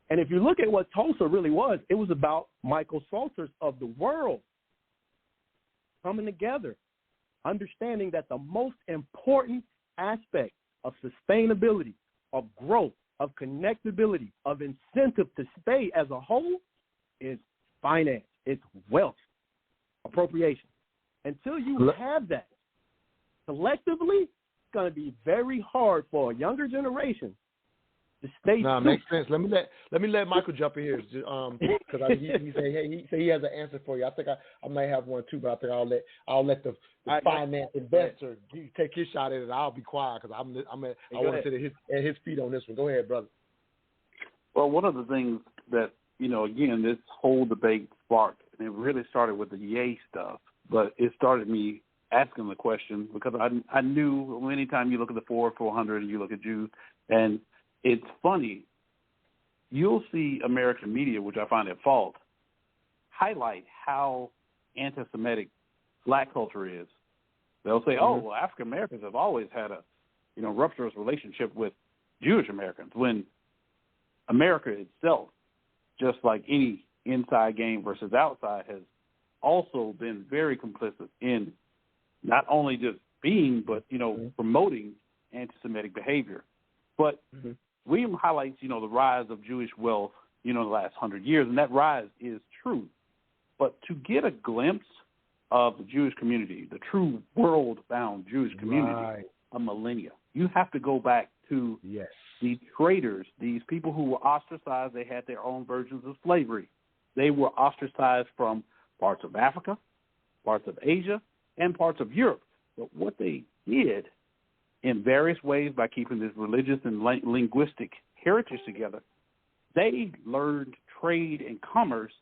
And if you look at what Tulsa really was, it was about Michael Salters of the world coming together, understanding that the most important aspect of sustainability, of growth, of connectability, of incentive to stay as a whole is finance. It's wealth, appropriation. Until you have that collectively, it's going to be very hard for a younger generation to stay. No, makes sense. Let me let Michael jump in here, because he said he has an answer for you. I think I might have one too, but I think I'll let the finance investor take his shot at it. I'll be quiet because I want to sit at his feet on this one. Go ahead, brother. Well, one of the things that, again, this whole debate sparked, and it really started with the yay stuff, but it started me asking the question because I knew anytime you look at the 400 and you look at Jews, and it's funny, you'll see American media, which I find at fault, highlight how anti-Semitic black culture is. They'll say, oh, well, African Americans have always had a, rupturous relationship with Jewish Americans, when America itself, just like any inside game versus outside, has also been very complicit in not only just being, but, promoting anti-Semitic behavior. But William highlights, the rise of Jewish wealth, the last 100 years, and that rise is true. But to get a glimpse of the Jewish community, the true world-bound Jewish community, a millennia, you have to go back to the traders, these people who were ostracized. They had their own versions of slavery. They were ostracized from parts of Africa, parts of Asia, and parts of Europe. But what they did in various ways by keeping this religious and linguistic heritage together, they learned trade and commerce.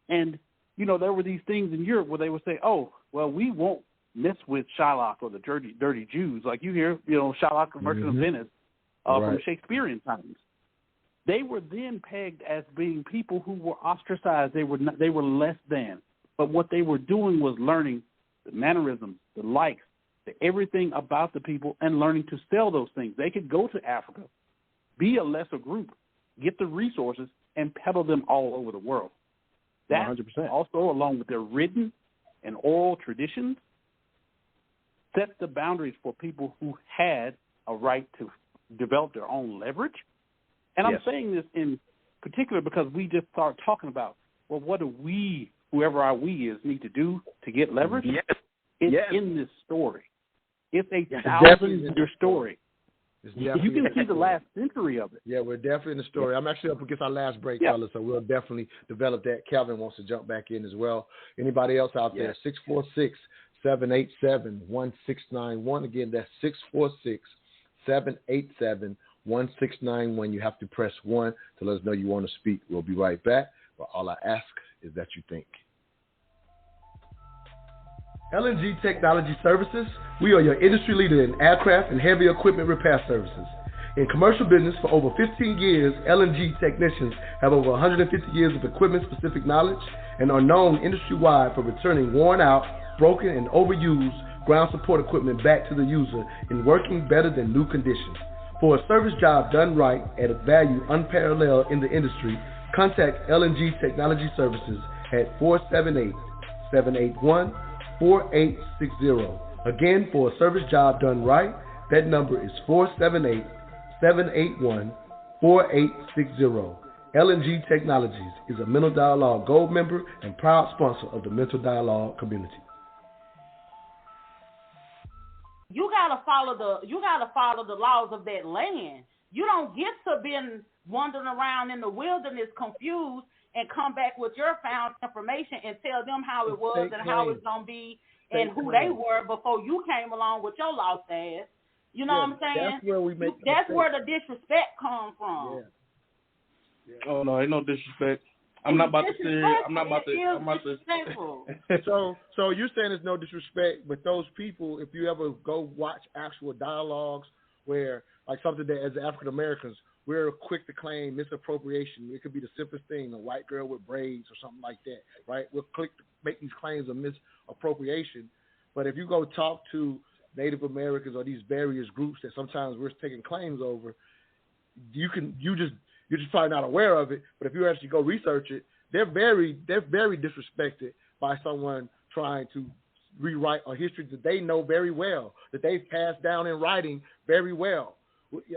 And, you know, there were these things in Europe where they would say, oh, well, we won't mess with Shylock or the dirty Jews. Like you hear, you know, Shylock, the Merchant of Venice from Shakespearean times. They were then pegged as being people who were ostracized. They were less than. But what they were doing was learning the mannerisms, the likes, everything about the people, and learning to sell those things. They could go to Africa, be a lesser group, get the resources, and peddle them all over the world. That 100%. Also, along with their written and oral traditions, set the boundaries for people who had a right to develop their own leverage. And I'm saying this in particular because we just start talking about, well, what do we, whoever our we is, need to do to get leverage? It's in this story. It's a 1,000-year story. You can see the last century of it. Yeah, we're definitely in the story. I'm actually up against our last break, fellas, so we'll definitely develop that. Calvin wants to jump back in as well. Anybody else out there? 646-787-1691. Again, that's 646-787-1691. You have to press 1 to let us know you want to speak. We'll be right back. But all I ask is that you think. L&G Technology Services, we are your industry leader in aircraft and heavy equipment repair services. In commercial business for over 15 years, L&G technicians have over 150 years of equipment-specific knowledge and are known industry-wide for returning worn out, broken, and overused ground support equipment back to the user in working better than new conditions. For a service job done right at a value unparalleled in the industry, contact L&G Technology Services at 478-781-4860. Again, for a service job done right, that number is 478-781-4860. L&G Technologies is a Mental Dialogue Gold member and proud sponsor of the Mental Dialogue community. You gotta follow the laws of that land. You don't get to been wandering around in the wilderness confused and come back with your found information and tell them how it was and how it's going to be and who they were before you came along with your lost ass. You know what I'm saying? That's where we make That's where the disrespect comes from. Oh, no, ain't no disrespect. I'm not about to say. So you're saying there's no disrespect, but those people, if you ever go watch actual dialogues where, like something that as African Americans, we're quick to claim misappropriation. It could be the simplest thing, a white girl with braids or something like that, right? We're quick to make these claims of misappropriation. But if you go talk to Native Americans or these various groups that sometimes we're taking claims over, you're just probably not aware of it. But if you actually go research it, they're very disrespected by someone trying to rewrite a history that they know very well, that they've passed down in writing very well.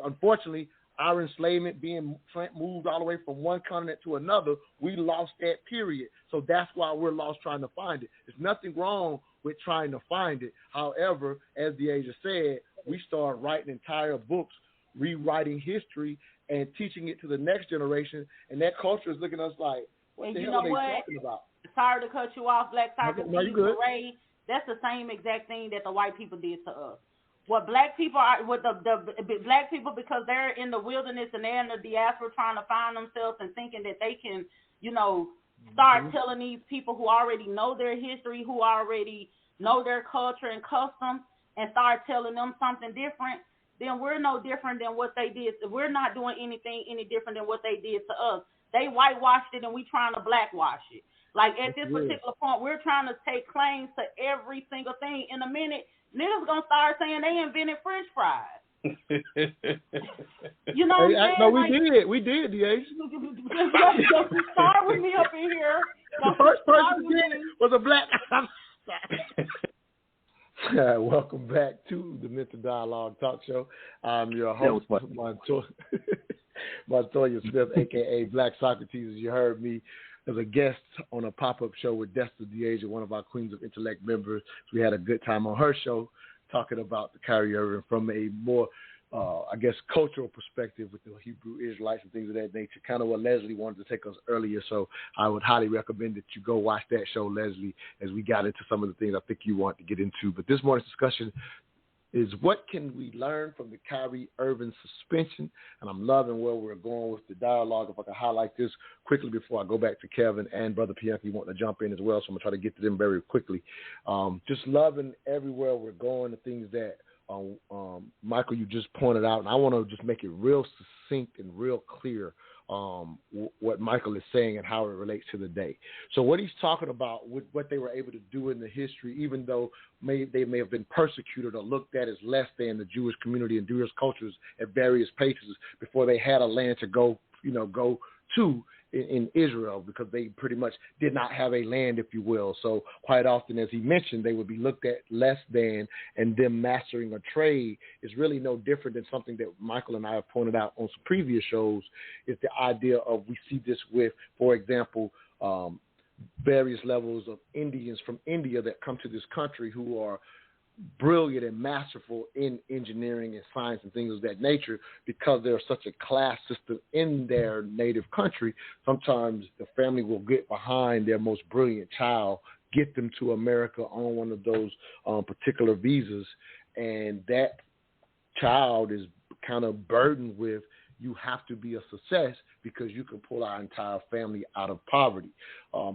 Unfortunately, our enslavement being moved all the way from one continent to another, we lost that period. So that's why we're lost trying to find it. There's nothing wrong with trying to find it. However, as Deasia said, we start writing entire books, rewriting history, and teaching it to the next generation. And that culture is looking at us like, what the hell are they talking about? Sorry to cut you off, Black Tiger. No, you good. That's the same exact thing that the white people did to us. What black people are, with the black people, because they're in the wilderness and they're in the diaspora trying to find themselves and thinking that they can, start telling these people who already know their history, who already know their culture and customs, and start telling them something different, then we're no different than what they did. We're not doing anything any different than what they did to us. They whitewashed it and we trying to blackwash it. Like at this particular point, we're trying to take claims to every single thing. In a minute, niggas gonna start saying they invented French fries. You know what I'm saying? No, we did, Deasia. You start with me up in here. The first person who did it was a black. Welcome back to the Mental Dialogue Talk Show. I'm your host, Montoya Smith, a.k.a. Black Socrates. As you heard me as a guest on a pop-up show with Desta Deasia, one of our Queens of Intellect members. We had a good time on her show talking about the KYRIE Irving from a more I guess, cultural perspective with the Hebrew Israelites and things of that nature, kind of what Leslie wanted to take us earlier. So I would highly recommend that you go watch that show, Leslie, as we got into some of the things I think you want to get into. But this morning's discussion is what can we learn from the KYRIE IRVING suspension? And I'm loving where we're going with the dialogue. If I can highlight this quickly before I go back to Kevin and Brother Pianki wanting to jump in as well, so I'm going to try to get to them very quickly. Just loving everywhere we're going, the things that Michael, you just pointed out, and I want to just make it real succinct and real clear what Michael is saying and how it relates to the day. So what he's talking about with what they were able to do in the history, even though they may have been persecuted or looked at as less than the Jewish community and Jewish cultures at various places before they had a land to go to in Israel, because they pretty much did not have a land, if you will. So quite often, as he mentioned, they would be looked at less than, and them mastering a trade is really no different than something that Michael and I have pointed out on some previous shows, is the idea of, we see this with, for example, various levels of Indians from India that come to this country who are brilliant and masterful in engineering and science and things of that nature. Because there's such a class system in their native country, sometimes the family will get behind their most brilliant child, get them to America on one of those particular visas, and that child is kind of burdened with, you have to be a success because you can pull our entire family out of poverty.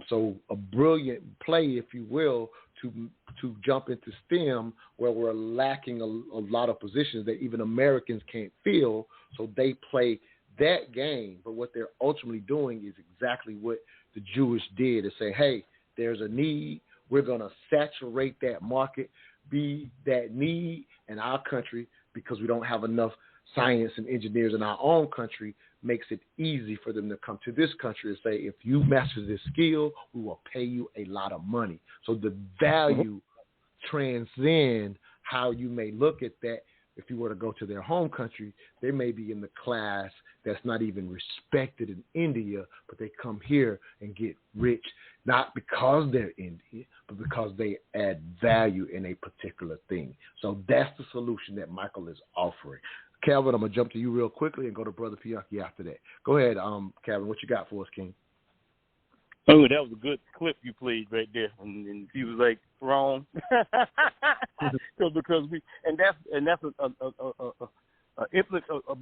So a brilliant play, if you will, to jump into STEM, where we're lacking a lot of positions that even Americans can't fill. So they play that game. But what they're ultimately doing is exactly what the Jewish did, is say, hey, there's a need. We're going to saturate that market, be that need in our country, because we don't have enough science and engineers in our own country. Makes it easy for them to come to this country and say, if you master this skill, we will pay you a lot of money. So the value transcends how you may look at that. If you were to go to their home country, they may be in the class that's not even respected in India, but they come here and get rich, not because they're Indian, but because they add value in a particular thing. So that's the solution that Michael is offering. Calvin, I'm going to jump to you real quickly and go to Brother Pianki after that. Go ahead, Calvin, what you got for us, King? Oh, that was a good clip you played right there, and he was like wrong, because that's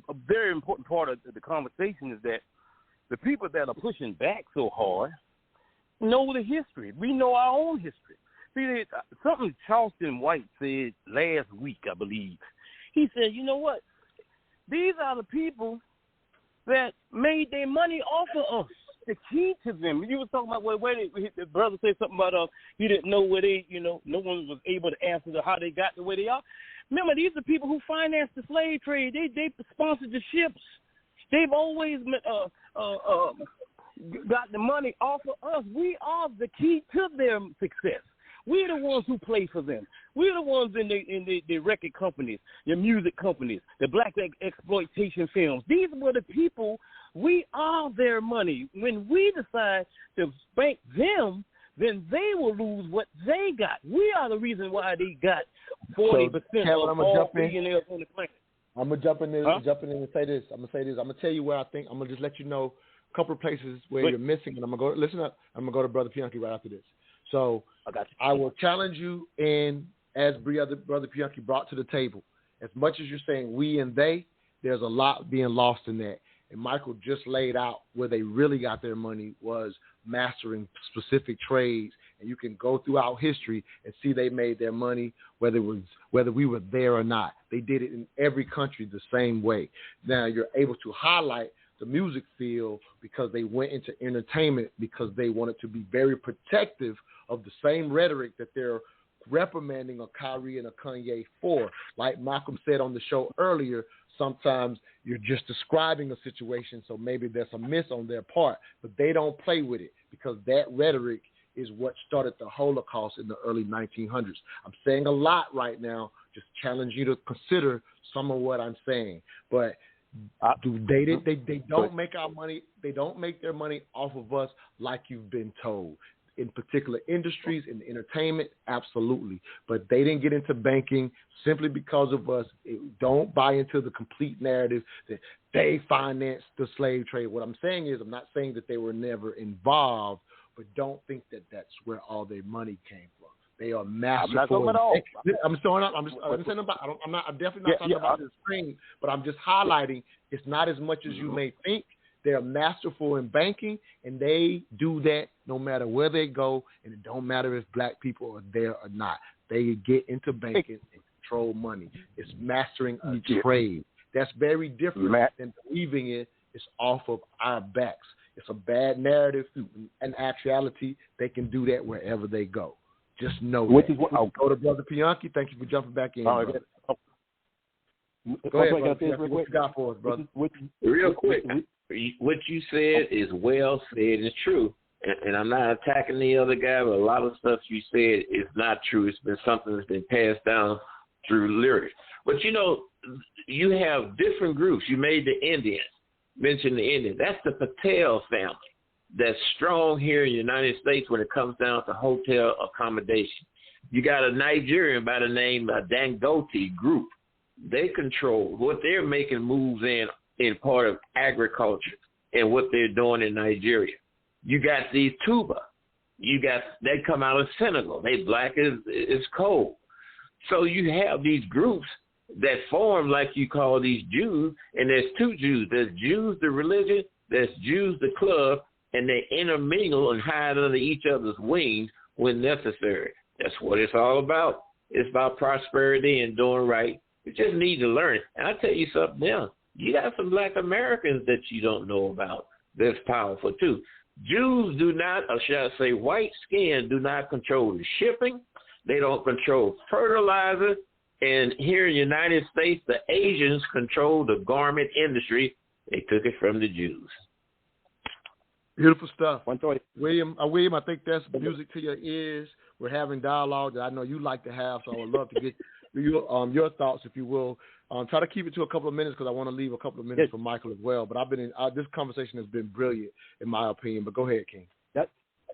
a very important part of the conversation, is that the people that are pushing back so hard know the history. We know our own history. See, something Charleston White said last week, I believe. He said, you know what? These are the people that made their money off of us. The key to them. You were talking about where the brother said something about you didn't know where they, no one was able to answer how they got the way they are. Remember, these are people who financed the slave trade. They sponsored the ships. They've always got the money off of us. We are the key to their success. We're the ones who play for them. We're the ones in the record companies, the music companies, the black exploitation films. These were the people. We are their money. When we decide to spank them, then they will lose what they got. We are the reason why they got 40% of all billionaires on the planet. I'm going to jump in there and say this. I'm going to tell you where I think. I'm going to just let you know a couple of places where you're missing. And I'm going to go, listen up. I'm going to go to Brother Pianki right after this. So I will challenge you, and as Brother Pianki brought to the table, as much as you're saying we and they, there's a lot being lost in that. And Michael just laid out where they really got their money was mastering specific trades. And you can go throughout history and see they made their money whether we were there or not. They did it in every country the same way. Now you're able to highlight the music field because they went into entertainment because they wanted to be very protective of the same rhetoric that they're reprimanding a KYRIE and a Kanye for. Like Malcolm said on the show earlier, sometimes you're just describing a situation, so maybe there's a miss on their part, but they don't play with it because that rhetoric is what started the Holocaust in the early 1900s. I'm saying a lot right now, just challenge you to consider some of what I'm saying. But they don't make our money. They don't make their money off of us like you've been told. in particular industries, in entertainment, absolutely. But they didn't get into banking simply because of us. Don't buy into the complete narrative that they financed the slave trade. What I'm saying is, I'm not saying that they were never involved, but don't think that that's where all their money came from. They are masterful. I'm definitely not talking about the screen, but I'm just highlighting it's not as much as you may think. They're masterful in banking, and they do that no matter where they go, and it don't matter if black people are there or not. They get into banking and control money. It's mastering a trade. That's very different than believing it's off of our backs. It's a bad narrative. In actuality, they can do that wherever they go. Just know that. Go to Brother Pianki. Thank you for jumping back in. Brother. Go ahead, Brother Pianki. What you got for us, brother? Real quick. What you said is well said and true. And I'm not attacking the other guy, but a lot of stuff you said is not true. It's been something that's been passed down through lyrics. But, you know, you have different groups. You made the Indians, mentioned the Indians. That's the Patel family that's strong here in the United States when it comes down to hotel accommodation. You got a Nigerian by the name of Dangote Group. They control what they're making moves in part of agriculture and what they're doing in Nigeria. You got these Tuba. They come out of Senegal. They black as coal. So you have these groups that form, like you call these Jews, and there's two Jews. There's Jews, the religion, there's Jews, the club, and they intermingle and hide under each other's wings when necessary. That's what it's all about. It's about prosperity and doing right. You just need to learn it. And I'll tell you something else. You got some black Americans that you don't know about that's powerful too. Jews do not, or should I say white skin, do not control the shipping. They don't control fertilizer. And here in the United States, the Asians control the garment industry. They took it from the Jews. Beautiful stuff. William, I think that's music to your ears. We're having dialogue that I know you like to have, so I would love to get your thoughts, if you will. Try to keep it to a couple of minutes because I want to leave a couple of minutes for Michael as well. But this conversation has been brilliant, in my opinion. But go ahead, King.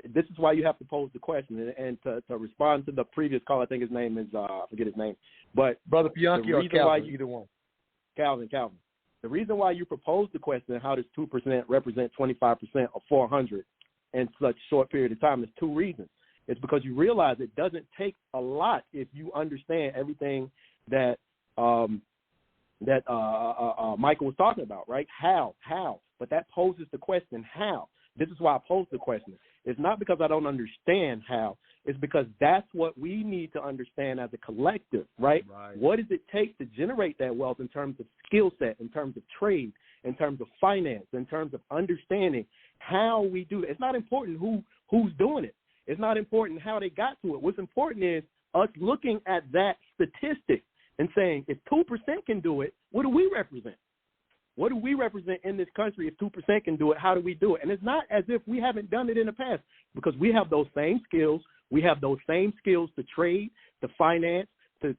This is why you have to pose the question. And to respond to the previous call, I think his name is, I forget his name. But Brother Pianki or Calvin, either one. Calvin. The reason why you proposed the question, how does 2% represent 25% of 400 in such short period of time, is two reasons. It's because you realize it doesn't take a lot if you understand everything that Michael was talking about, right? How? But that poses the question, how? This is why I posed the question. It's not because I don't understand how. It's because that's what we need to understand as a collective, right? What does it take to generate that wealth in terms of skill set, in terms of trade, in terms of finance, in terms of understanding how we do it? It's not important who's doing it. It's not important how they got to it. What's important is us looking at that statistic and saying, if 2% can do it, what do we represent? What do we represent in this country? If 2% can do it, how do we do it? And it's not as if we haven't done it in the past, because we have those same skills. We have those same skills to trade, to finance, to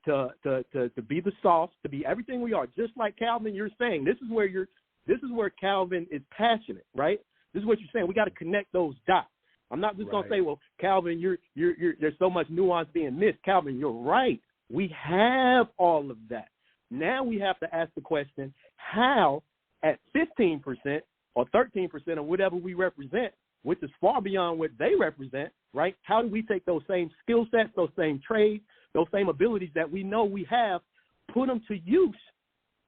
be the sauce, to be everything we are. Just like Calvin, you're saying, this is where Calvin is passionate, right? This is what you're saying. We got to connect those dots. I'm not just going to say, well, Calvin, you're there's so much nuance being missed. Calvin, you're right. We have all of that. Now we have to ask the question, how at 15% or 13% or whatever we represent, which is far beyond what they represent, right? How do we take those same skill sets, those same trades, those same abilities that we know we have, put them to use,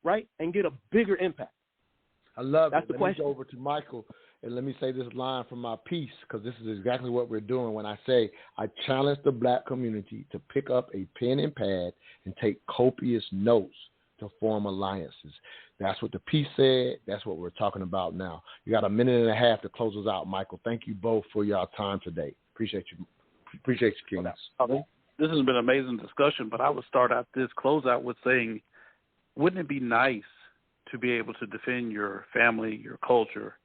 right, and get a bigger impact? I love That's it. The let question. Me go over to Michael, and let me say this line from my piece, because this is exactly what we're doing when I say I challenge the black community to pick up a pen and pad and take copious notes to form alliances. That's what the piece said. That's what we're talking about now. You got a minute and a half to close us out, Michael. Thank you both for your time today. Appreciate you, Kings. This has been an amazing discussion, but I would start out this closeout with saying, wouldn't it be nice to be able to defend your family, your culture,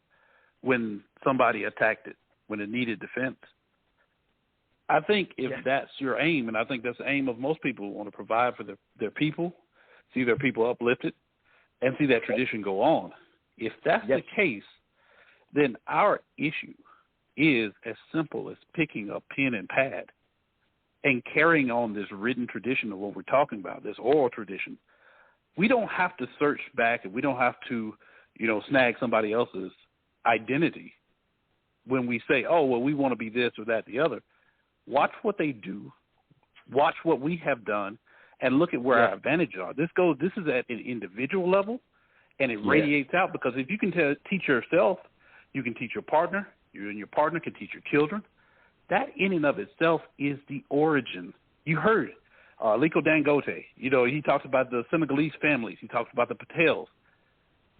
when somebody attacked it, when it needed defense? I think if that's your aim, and I think that's the aim of most people who want to provide for their people, see their people uplifted, and see that tradition go on. If that's the case, then our issue is as simple as picking a pen and pad and carrying on this written tradition of what we're talking about, this oral tradition. We don't have to search back, and we don't have to, snag somebody else's identity when we say, oh, well, we want to be this or that, the other. Watch what they do. Watch what we have done, and look at where our advantages are. This is at an individual level, and it radiates out, because if you can teach yourself, you can teach your partner. You and your partner can teach your children. That in and of itself is the origin. You heard Aliko Dangote. He talks about the Senegalese families. He talks about the Patels.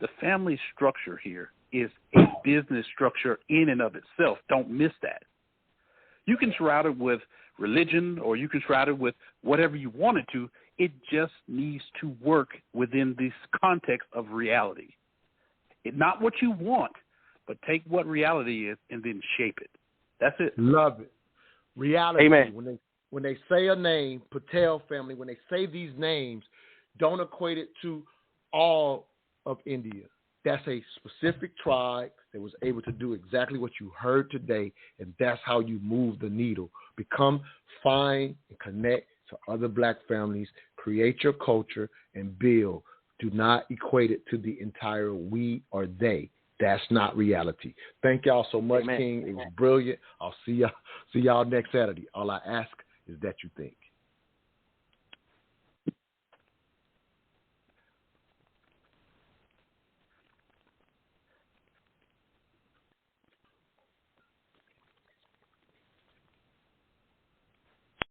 The family structure here is a business structure in and of itself. Don't miss that. You can shroud it with religion, or you can shroud it with whatever you want it to. It just needs to work within this context of reality. Not what you want, but take what reality is and then shape it. That's it. Love it. Reality. Amen. When they say a name, Patel family, when they say these names, don't equate it to all of India. That's a specific tribe that was able to do exactly what you heard today, and that's how you move the needle. Find and connect to other black families, create your culture, and build. Do not equate it to the entire we or they. That's not reality. Thank y'all so much, King. It was brilliant. I'll see y'all next Saturday. All I ask is that you think.